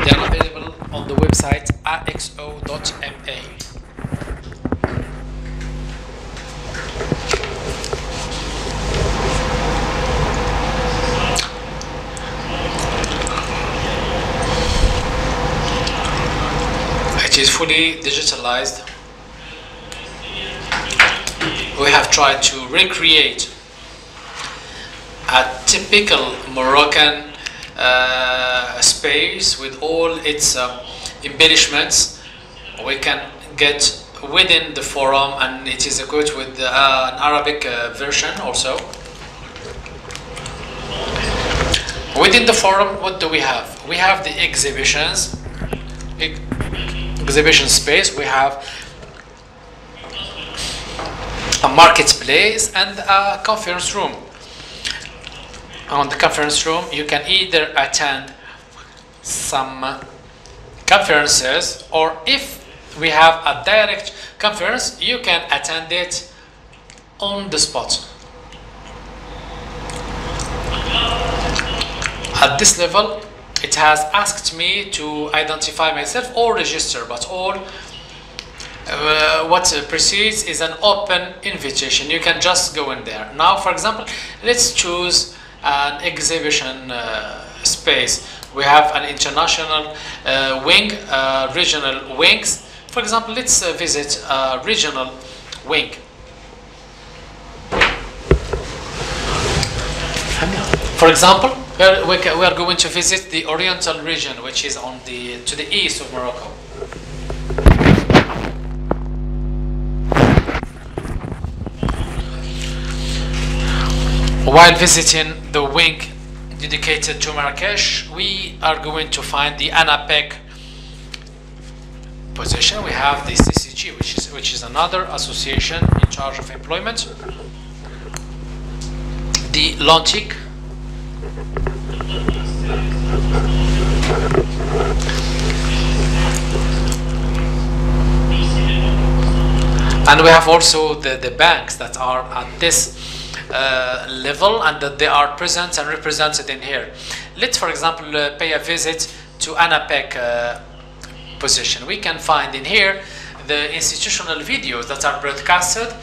A: They are available on the website axo.ma. It is fully digitalized. We have tried to recreate a typical Moroccan space with all its embellishments. We can get within the forum, and it is equipped with an Arabic version also. Within the forum, what do we have? We have the exhibitions, exhibition space. We have a marketplace and a conference room. On the conference room, you can either attend some conferences, or if we have a direct conference, you can attend it on the spot. At this level, it has asked me to identify myself or register, but all what precedes is an open invitation. You can just go in there. Now, for example, let's choose an exhibition space. We have an international wing, regional wings. For example, let's visit a regional wing. For example, we are going to visit the Oriental region, which is on to the east of Morocco. While visiting the wing dedicated to Marrakesh, we are going to find the ANAPEC position. We have the CCG, which is another association in charge of employment. The LONTIC, and we have also the banks that are at this level and that they are present and represented in here. Let's, for example, pay a visit to ANAPEC position. We can find in here the institutional videos that are broadcasted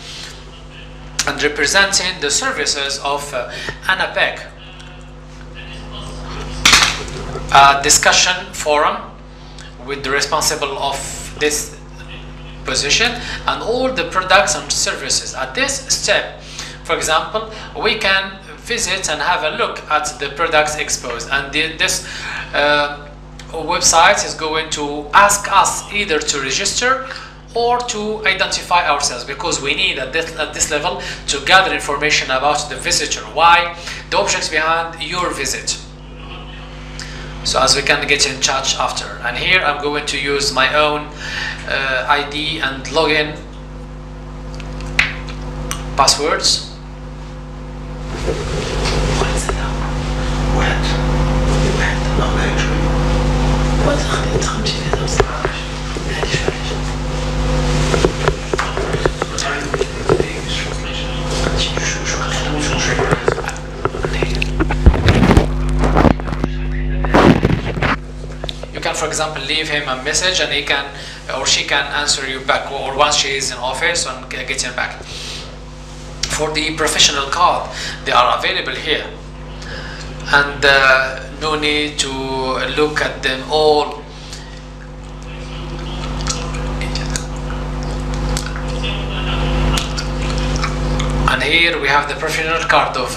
A: and representing the services of ANAPEC. A discussion forum with the responsible of this position and all the products and services. At this step, for example, we can visit and have a look at the products exposed, and this website is going to ask us either to register or to identify ourselves, because we need at this level to gather information about the visitor, why, the objects behind your visit, so as we can get in touch after. And here I'm going to use my own ID and login passwords. You can, for example, leave him a message and he can or she can answer you back, or once she is in office and getting back. For the professional card, they are available here, and no need to look at them all. And here we have the professional card of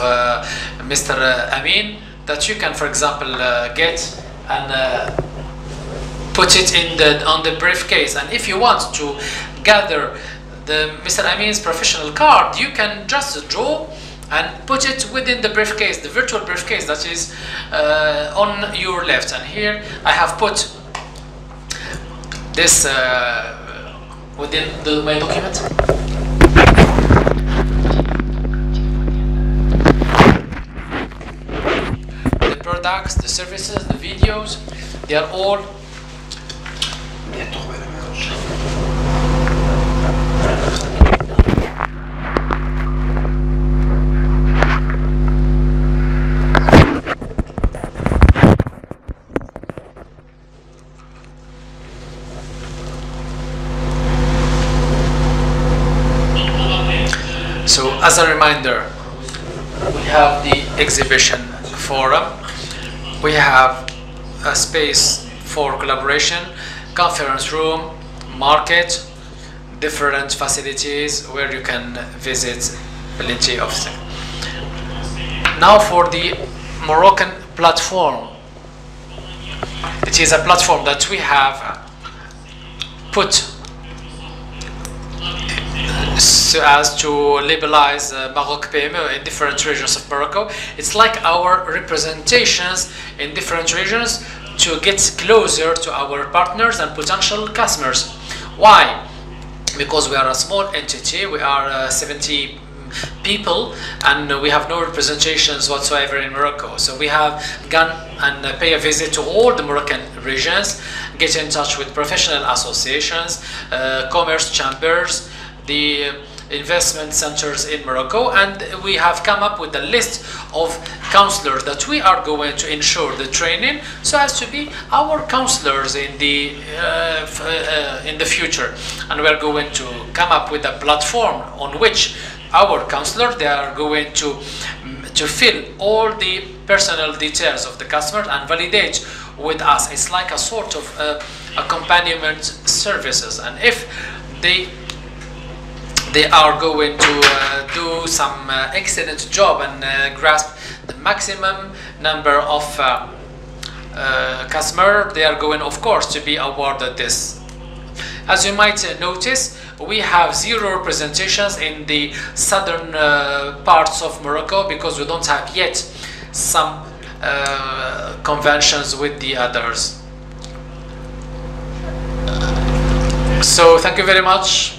A: Mr. Amin that you can, for example, get and put it on the briefcase. And if you want to gather Mr. Amin's professional card, you can just draw and put it within the briefcase, the virtual briefcase that is on your left. And here I have put this within my document. The products, the services, the videos, they are all So, as a reminder, we have the exhibition forum, we have a space for collaboration, conference room, market, different facilities where you can visit plenty of things. Now for the Moroccan platform. It is a platform that we have put so as to labelize Maroc PME in different regions of Morocco. It's like our representations in different regions to get closer to our partners and potential customers. Why? Because we are a small entity, we are 70 people, and we have no representations whatsoever in Morocco. So we have gone and pay a visit to all the Moroccan regions, get in touch with professional associations, commerce chambers, the investment centers in Morocco, and we have come up with a list of counselors that we are going to ensure the training so as to be our counselors in the future. And we are going to come up with a platform on which our counselors, they are going to fill all the personal details of the customer and validate with us. It's like a sort of accompaniment services, and if they are going to do some excellent job and grasp the maximum number of customer, they are going, of course, to be awarded this. As you might notice, we have 0 representations in the southern parts of Morocco because we don't have yet some conventions with the others. So thank you very much.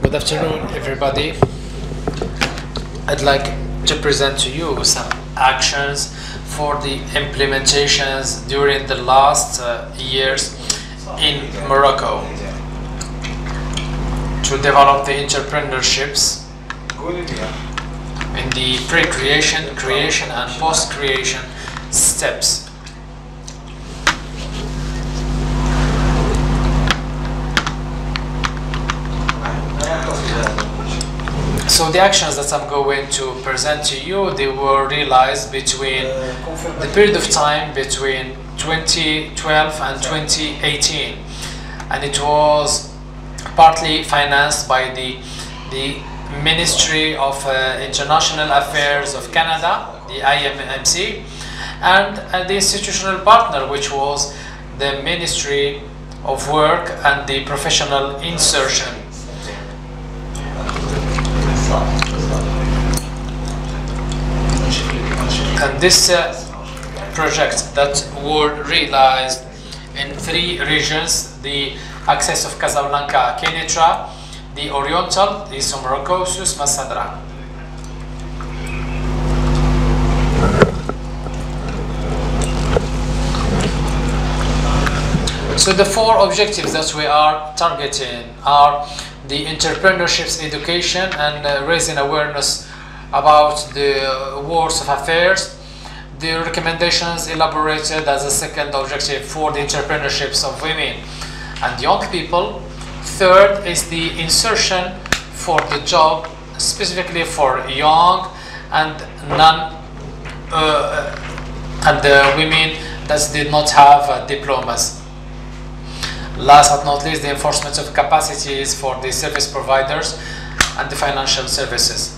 A: Good afternoon, everybody. I'd like to present to you some actions for the implementations during the last years in Morocco to develop the entrepreneurships in the pre-creation, creation and post-creation steps. So the actions that I'm going to present to you, they were realized between the period of time between 2012 and 2018, and it was partly financed by the Ministry of International Affairs of Canada, the IMMC, and the institutional partner, which was the Ministry of Work and the Professional Insertion. And this project that were realized in 3 regions: the axis of Casablanca, Kenitra, the Oriental, the East of Morocco, Sus Massadra. So the 4 objectives that we are targeting are the entrepreneurships education and raising awareness about the wars of affairs. The recommendations elaborated as a second objective for the entrepreneurships of women and young people. Third is the insertion for the job, specifically for young and women that did not have diplomas. Last but not least, the enforcement of capacities for the service providers and the financial services.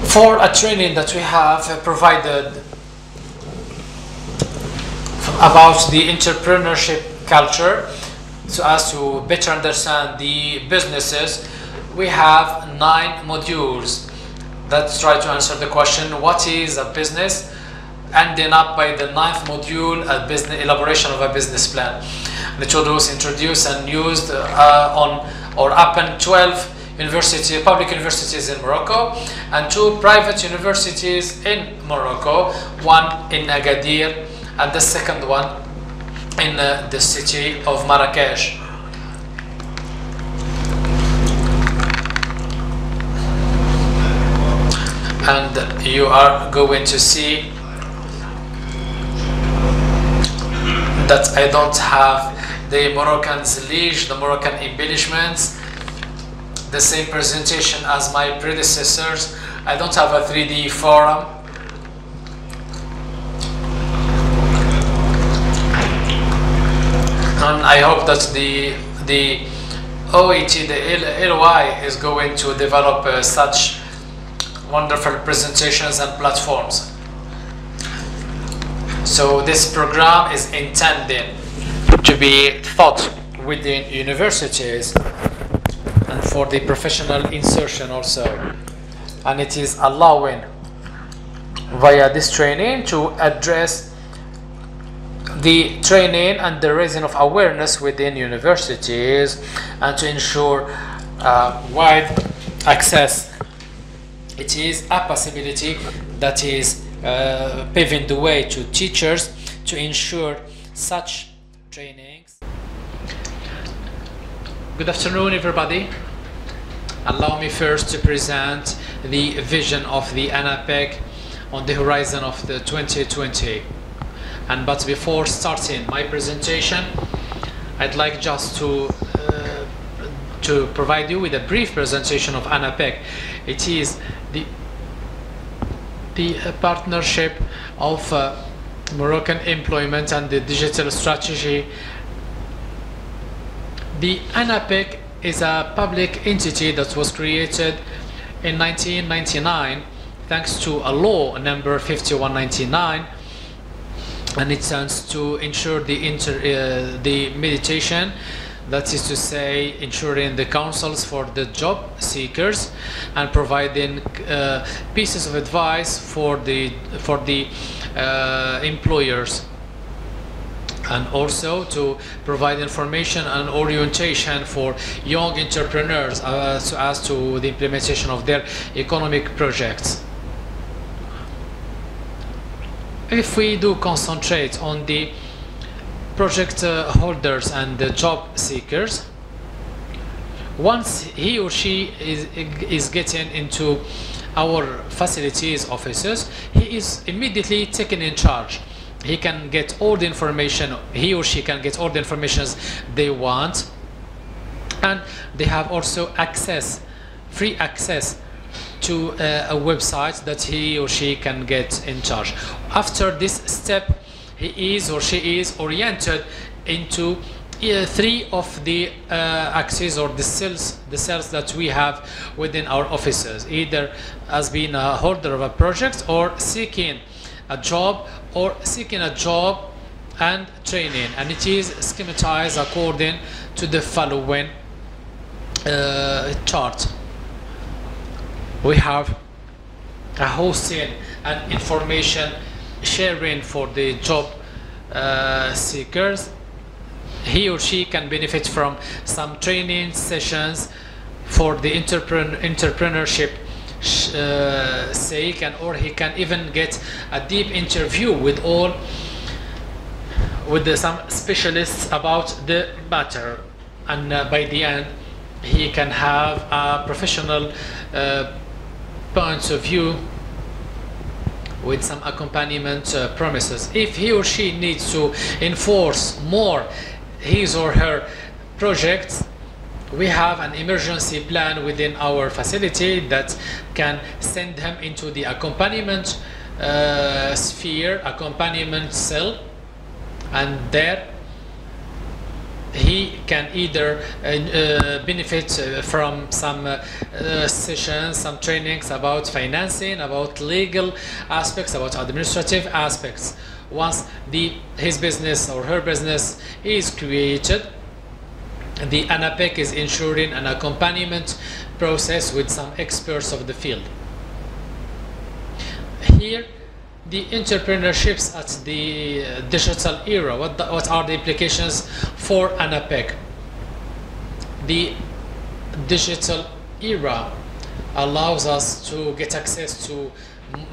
A: For a training that we have provided about the entrepreneurship culture, so as to better understand the businesses, we have 9 modules that try to answer the question, what is a business? Ending up by the 9th module, a business elaboration of a business plan. The children was introduced and used on or up in 12 public universities in Morocco, and 2 private universities in Morocco, one in Agadir and the second one in the city of Marrakesh. And you are going to see that I don't have the Moroccan zlige, the Moroccan embellishments, the same presentation as my predecessors. I don't have a 3D forum. And I hope that the OET, the LY, is going to develop such wonderful presentations and platforms. So this program is intended to be taught within universities and for the professional insertion also, and it is allowing via this training to address the training and the raising of awareness within universities and to ensure wide access. It is a possibility that is paving the way to teachers to ensure such trainings. Good afternoon, everybody. Allow me first to present the vision of the ANAPEC on the horizon of the 2020. But before starting my presentation, I'd like just to provide you with a brief presentation of ANAPEC. It is the partnership of Moroccan employment and the digital strategy. The ANAPEC is a public entity that was created in 1999 thanks to a law number 5199, and it stands to ensure the mediation, that is to say, ensuring the counsels for the job seekers and providing pieces of advice for the employers, and also to provide information and orientation for young entrepreneurs as to the implementation of their economic projects. If we do concentrate on the project holders and the job seekers, once he or she is getting into our facilities offices, he is immediately taken in charge. He can get all the information, he or she can get all the information they want, and they have also free access to a website that he or she can get in charge. After this step, he is or she is oriented into 3 of the axes or the cells that we have within our offices, either as being a holder of a project or seeking a job and training, and it is schematized according to the following chart. We have a hosting and information sharing for the job seekers. He or she can benefit from some training sessions for the entrepreneurship sake, or he can even get a deep interview with some specialists about the matter, and by the end he can have a professional point of view with some accompaniment promises. If he or she needs to enforce more his or her projects, we have an emergency plan within our facility that can send him into the accompaniment sphere, accompaniment cell, and there he can either benefit from some sessions, some trainings about financing, about legal aspects, about administrative aspects. Once his business or her business is created, the ANAPEC is ensuring an accompaniment process with some experts of the field. Here, the entrepreneurships at the digital era, what are the implications for ANAPEC? The digital era allows us to get access to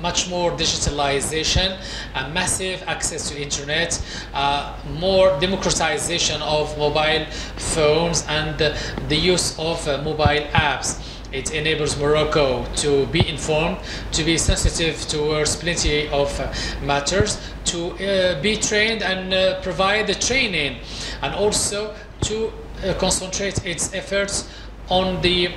A: much more digitalization, a massive access to internet, more democratization of mobile phones, and the use of mobile apps. It enables Morocco to be informed, to be sensitive towards plenty of matters, to be trained and provide the training, and also to concentrate its efforts on the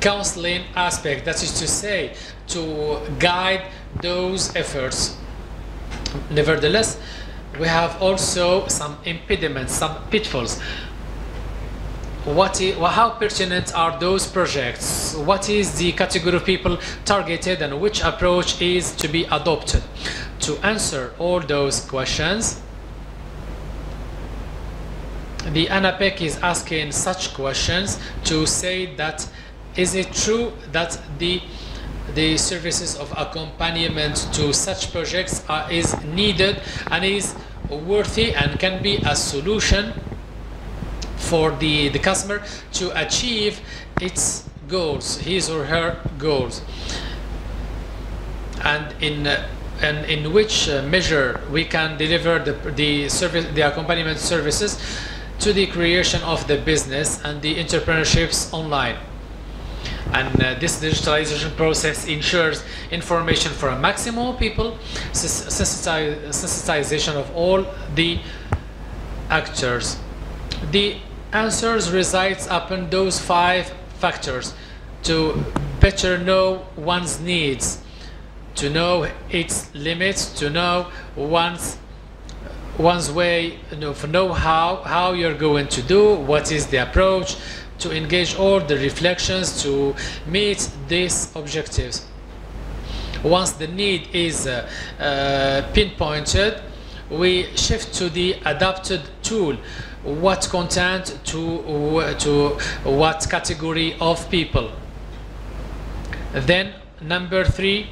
A: counseling aspect, that is to say, to guide those efforts. Nevertheless, we have also some impediments, some pitfalls. How pertinent are those projects? What is the category of people targeted, and which approach is to be adopted? To answer all those questions, the ANAPEC is asking such questions to say that, is it true that the services of accompaniment to such projects is needed and is worthy and can be a solution for the customer to achieve its goals, his or her goals, and in which measure we can deliver the accompaniment services to the creation of the business and the entrepreneurships online. And this digitalization process ensures information for a maximum of people, sensitization of all the actors. The answers resides upon those 5 factors: to better know one's needs, to know its limits, to know one's way, know how you're going to do, what is the approach, to engage all the reflections to meet these objectives. Once the need is pinpointed, we shift to the adapted tool. What content to what category of people? Then number 3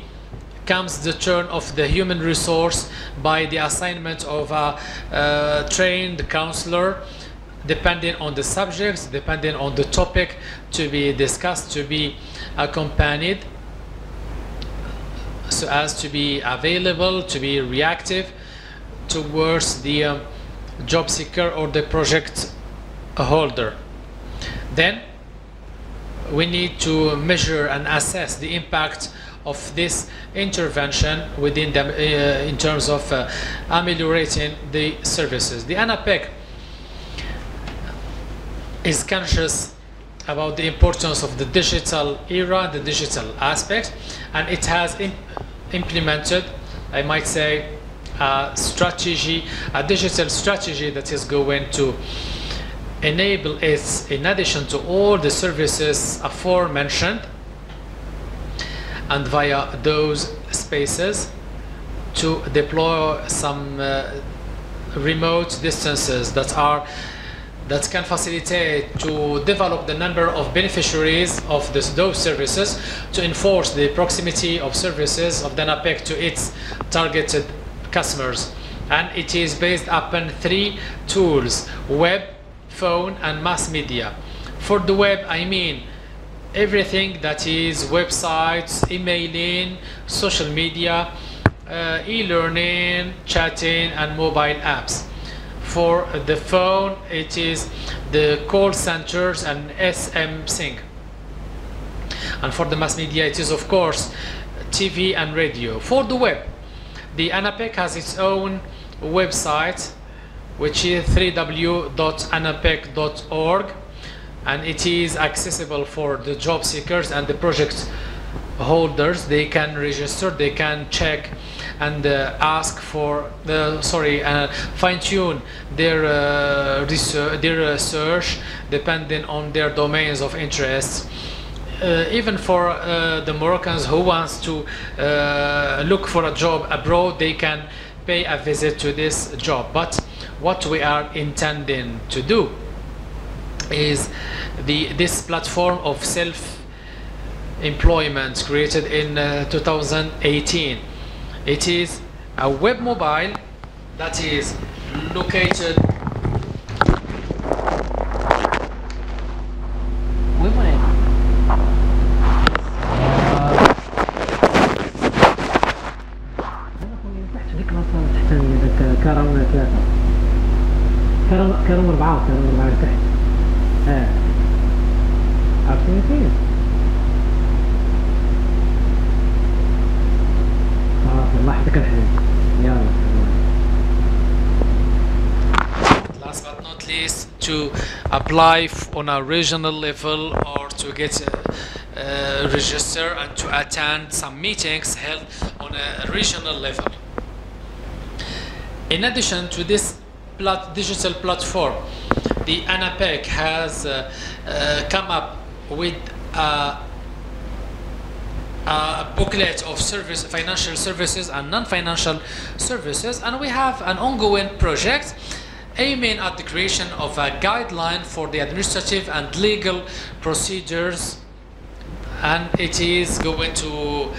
A: comes the turn of the human resource by the assignment of a trained counselor, depending on the subjects, depending on the topic to be discussed, to be accompanied, so as to be available, to be reactive towards the job seeker or the project holder. Then we need to measure and assess the impact of this intervention within the, in terms of ameliorating the services. The ANAPEC is conscious about the importance of the digital era, the digital aspect, and it has implemented, I might say, a strategy, a digital strategy that is going to enable it, in addition to all the services aforementioned, and via those spaces, to deploy some remote distances that can facilitate to develop the number of beneficiaries of those services, to enforce the proximity of services of the ANAPEC to its targeted customers. And it is based upon 3 tools: web, phone, and mass media. For the web, I mean everything that is websites, emailing, social media, e-learning, chatting, and mobile apps. For the phone, it is the call centers and SM Sync. And for the mass media, it is of course TV and radio. For the web, the ANAPEC has its own website, which is www.anapec.org, and it is accessible for the job seekers and the project holders. They can register, they can check and ask for fine-tune their research depending on their domains of interest. Even for the Moroccans who wants to look for a job abroad, they can pay a visit to this job. But what we are intending to do is this platform of self-employment created in 2018. It is a web mobile that is located.
B: كانوا أربعة تحت. عارفين كيف؟ الله يحفظك الحبيب. يلا.
A: Last but not least, to apply on a regional level or to get register and to attend some meetings held on a regional level. In addition to this digital platform, the ANAPEC has come up with a booklet of financial services and non-financial services, and we have an ongoing project aiming at the creation of a guideline for the administrative and legal procedures, and it is going to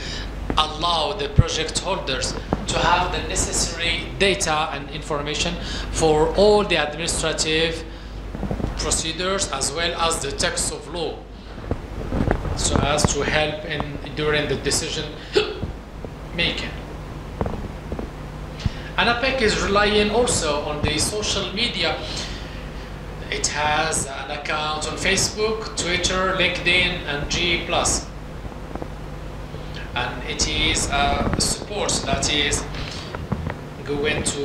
A: allow the project holders to have the necessary data and information for all the administrative procedures as well as the text of law, so as to help during the decision making. ANAPEC is relying also on the social media. It has an account on Facebook, Twitter, LinkedIn, and G+. And it is a support that is going to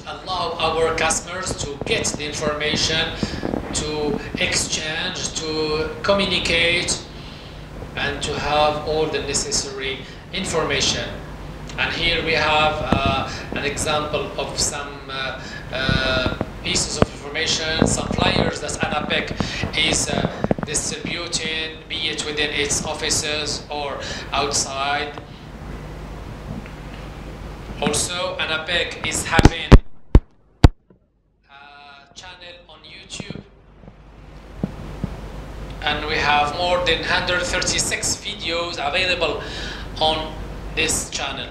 A: allow our customers to get the information, to exchange, to communicate, and to have all the necessary information. And here we have an example of some pieces of information, some flyers that ANAPEC is distributing, be it within its offices or outside. Also, ANAPEC is having a channel on YouTube, and we have more than 136 videos available on this channel.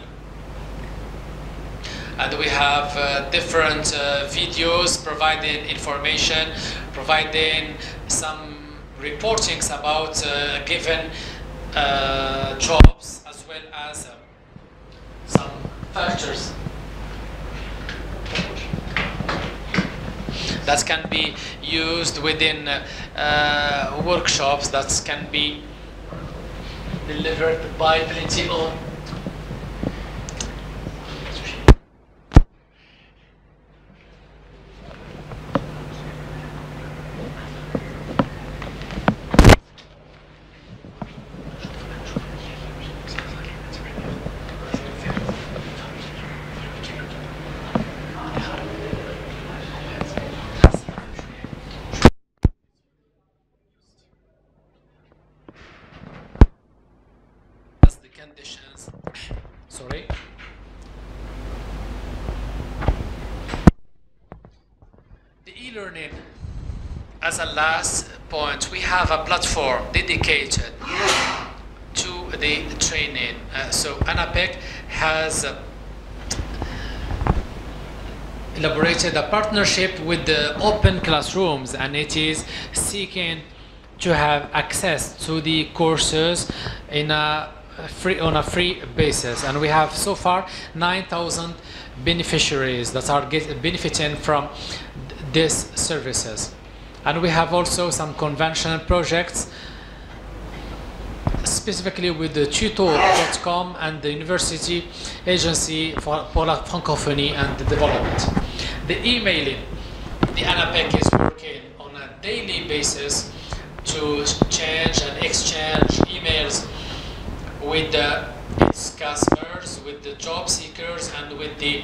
A: And we have different videos providing information, providing some reportings about given jobs, as well as some factors that can be used within workshops that can be delivered by PLTO. Conditions. Sorry. The e-learning, as a last point, we have a platform dedicated to the training. So ANAPEC has elaborated a partnership with the open classrooms, and it is seeking to have access to the courses on a free basis, and we have so far 9,000 beneficiaries that are benefiting from these services. And we have also some conventional projects, specifically with the tutor.com and the University Agency for la Francophonie and Development. The emailing, the ANAPEC is working on a daily basis to change and exchange emails with its customers, with the job seekers, and with the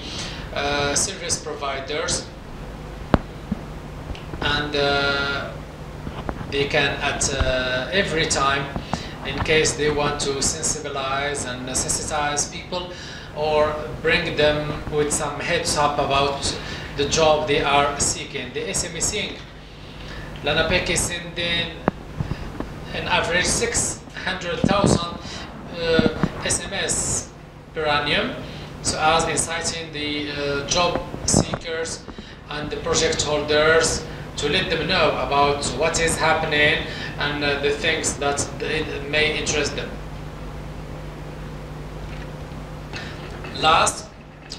A: service providers. And they can at every time, in case they want to sensibilize and sensitize people, or bring them with some heads up about the job they are seeking. The SMSing, l'ANAPEC is sending an average 600,000 SMS per annum, so as inciting the job seekers and the project holders to let them know about what is happening and the things that may interest them. Last,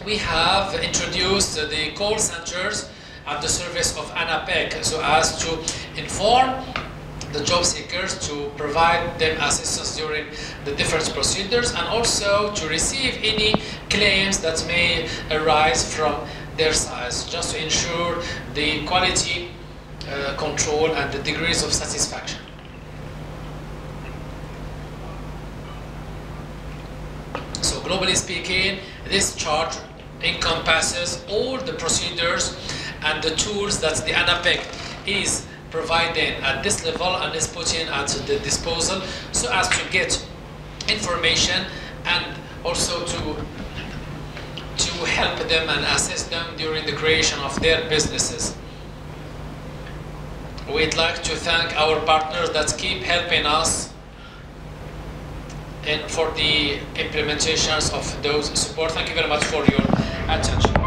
A: we have introduced the call centers at the service of ANAPEC so as to inform the job seekers, to provide them assistance during the different procedures, and also to receive any claims that may arise from their sides, just to ensure the quality control and the degrees of satisfaction. So globally speaking, this chart encompasses all the procedures and the tools that the ANAPEC is providing at this level and is putting at the disposal so as to get information and also to help them and assist them during the creation of their businesses. We'd like to thank our partners that keep helping us for the implementations of those support. Thank you very much for your attention.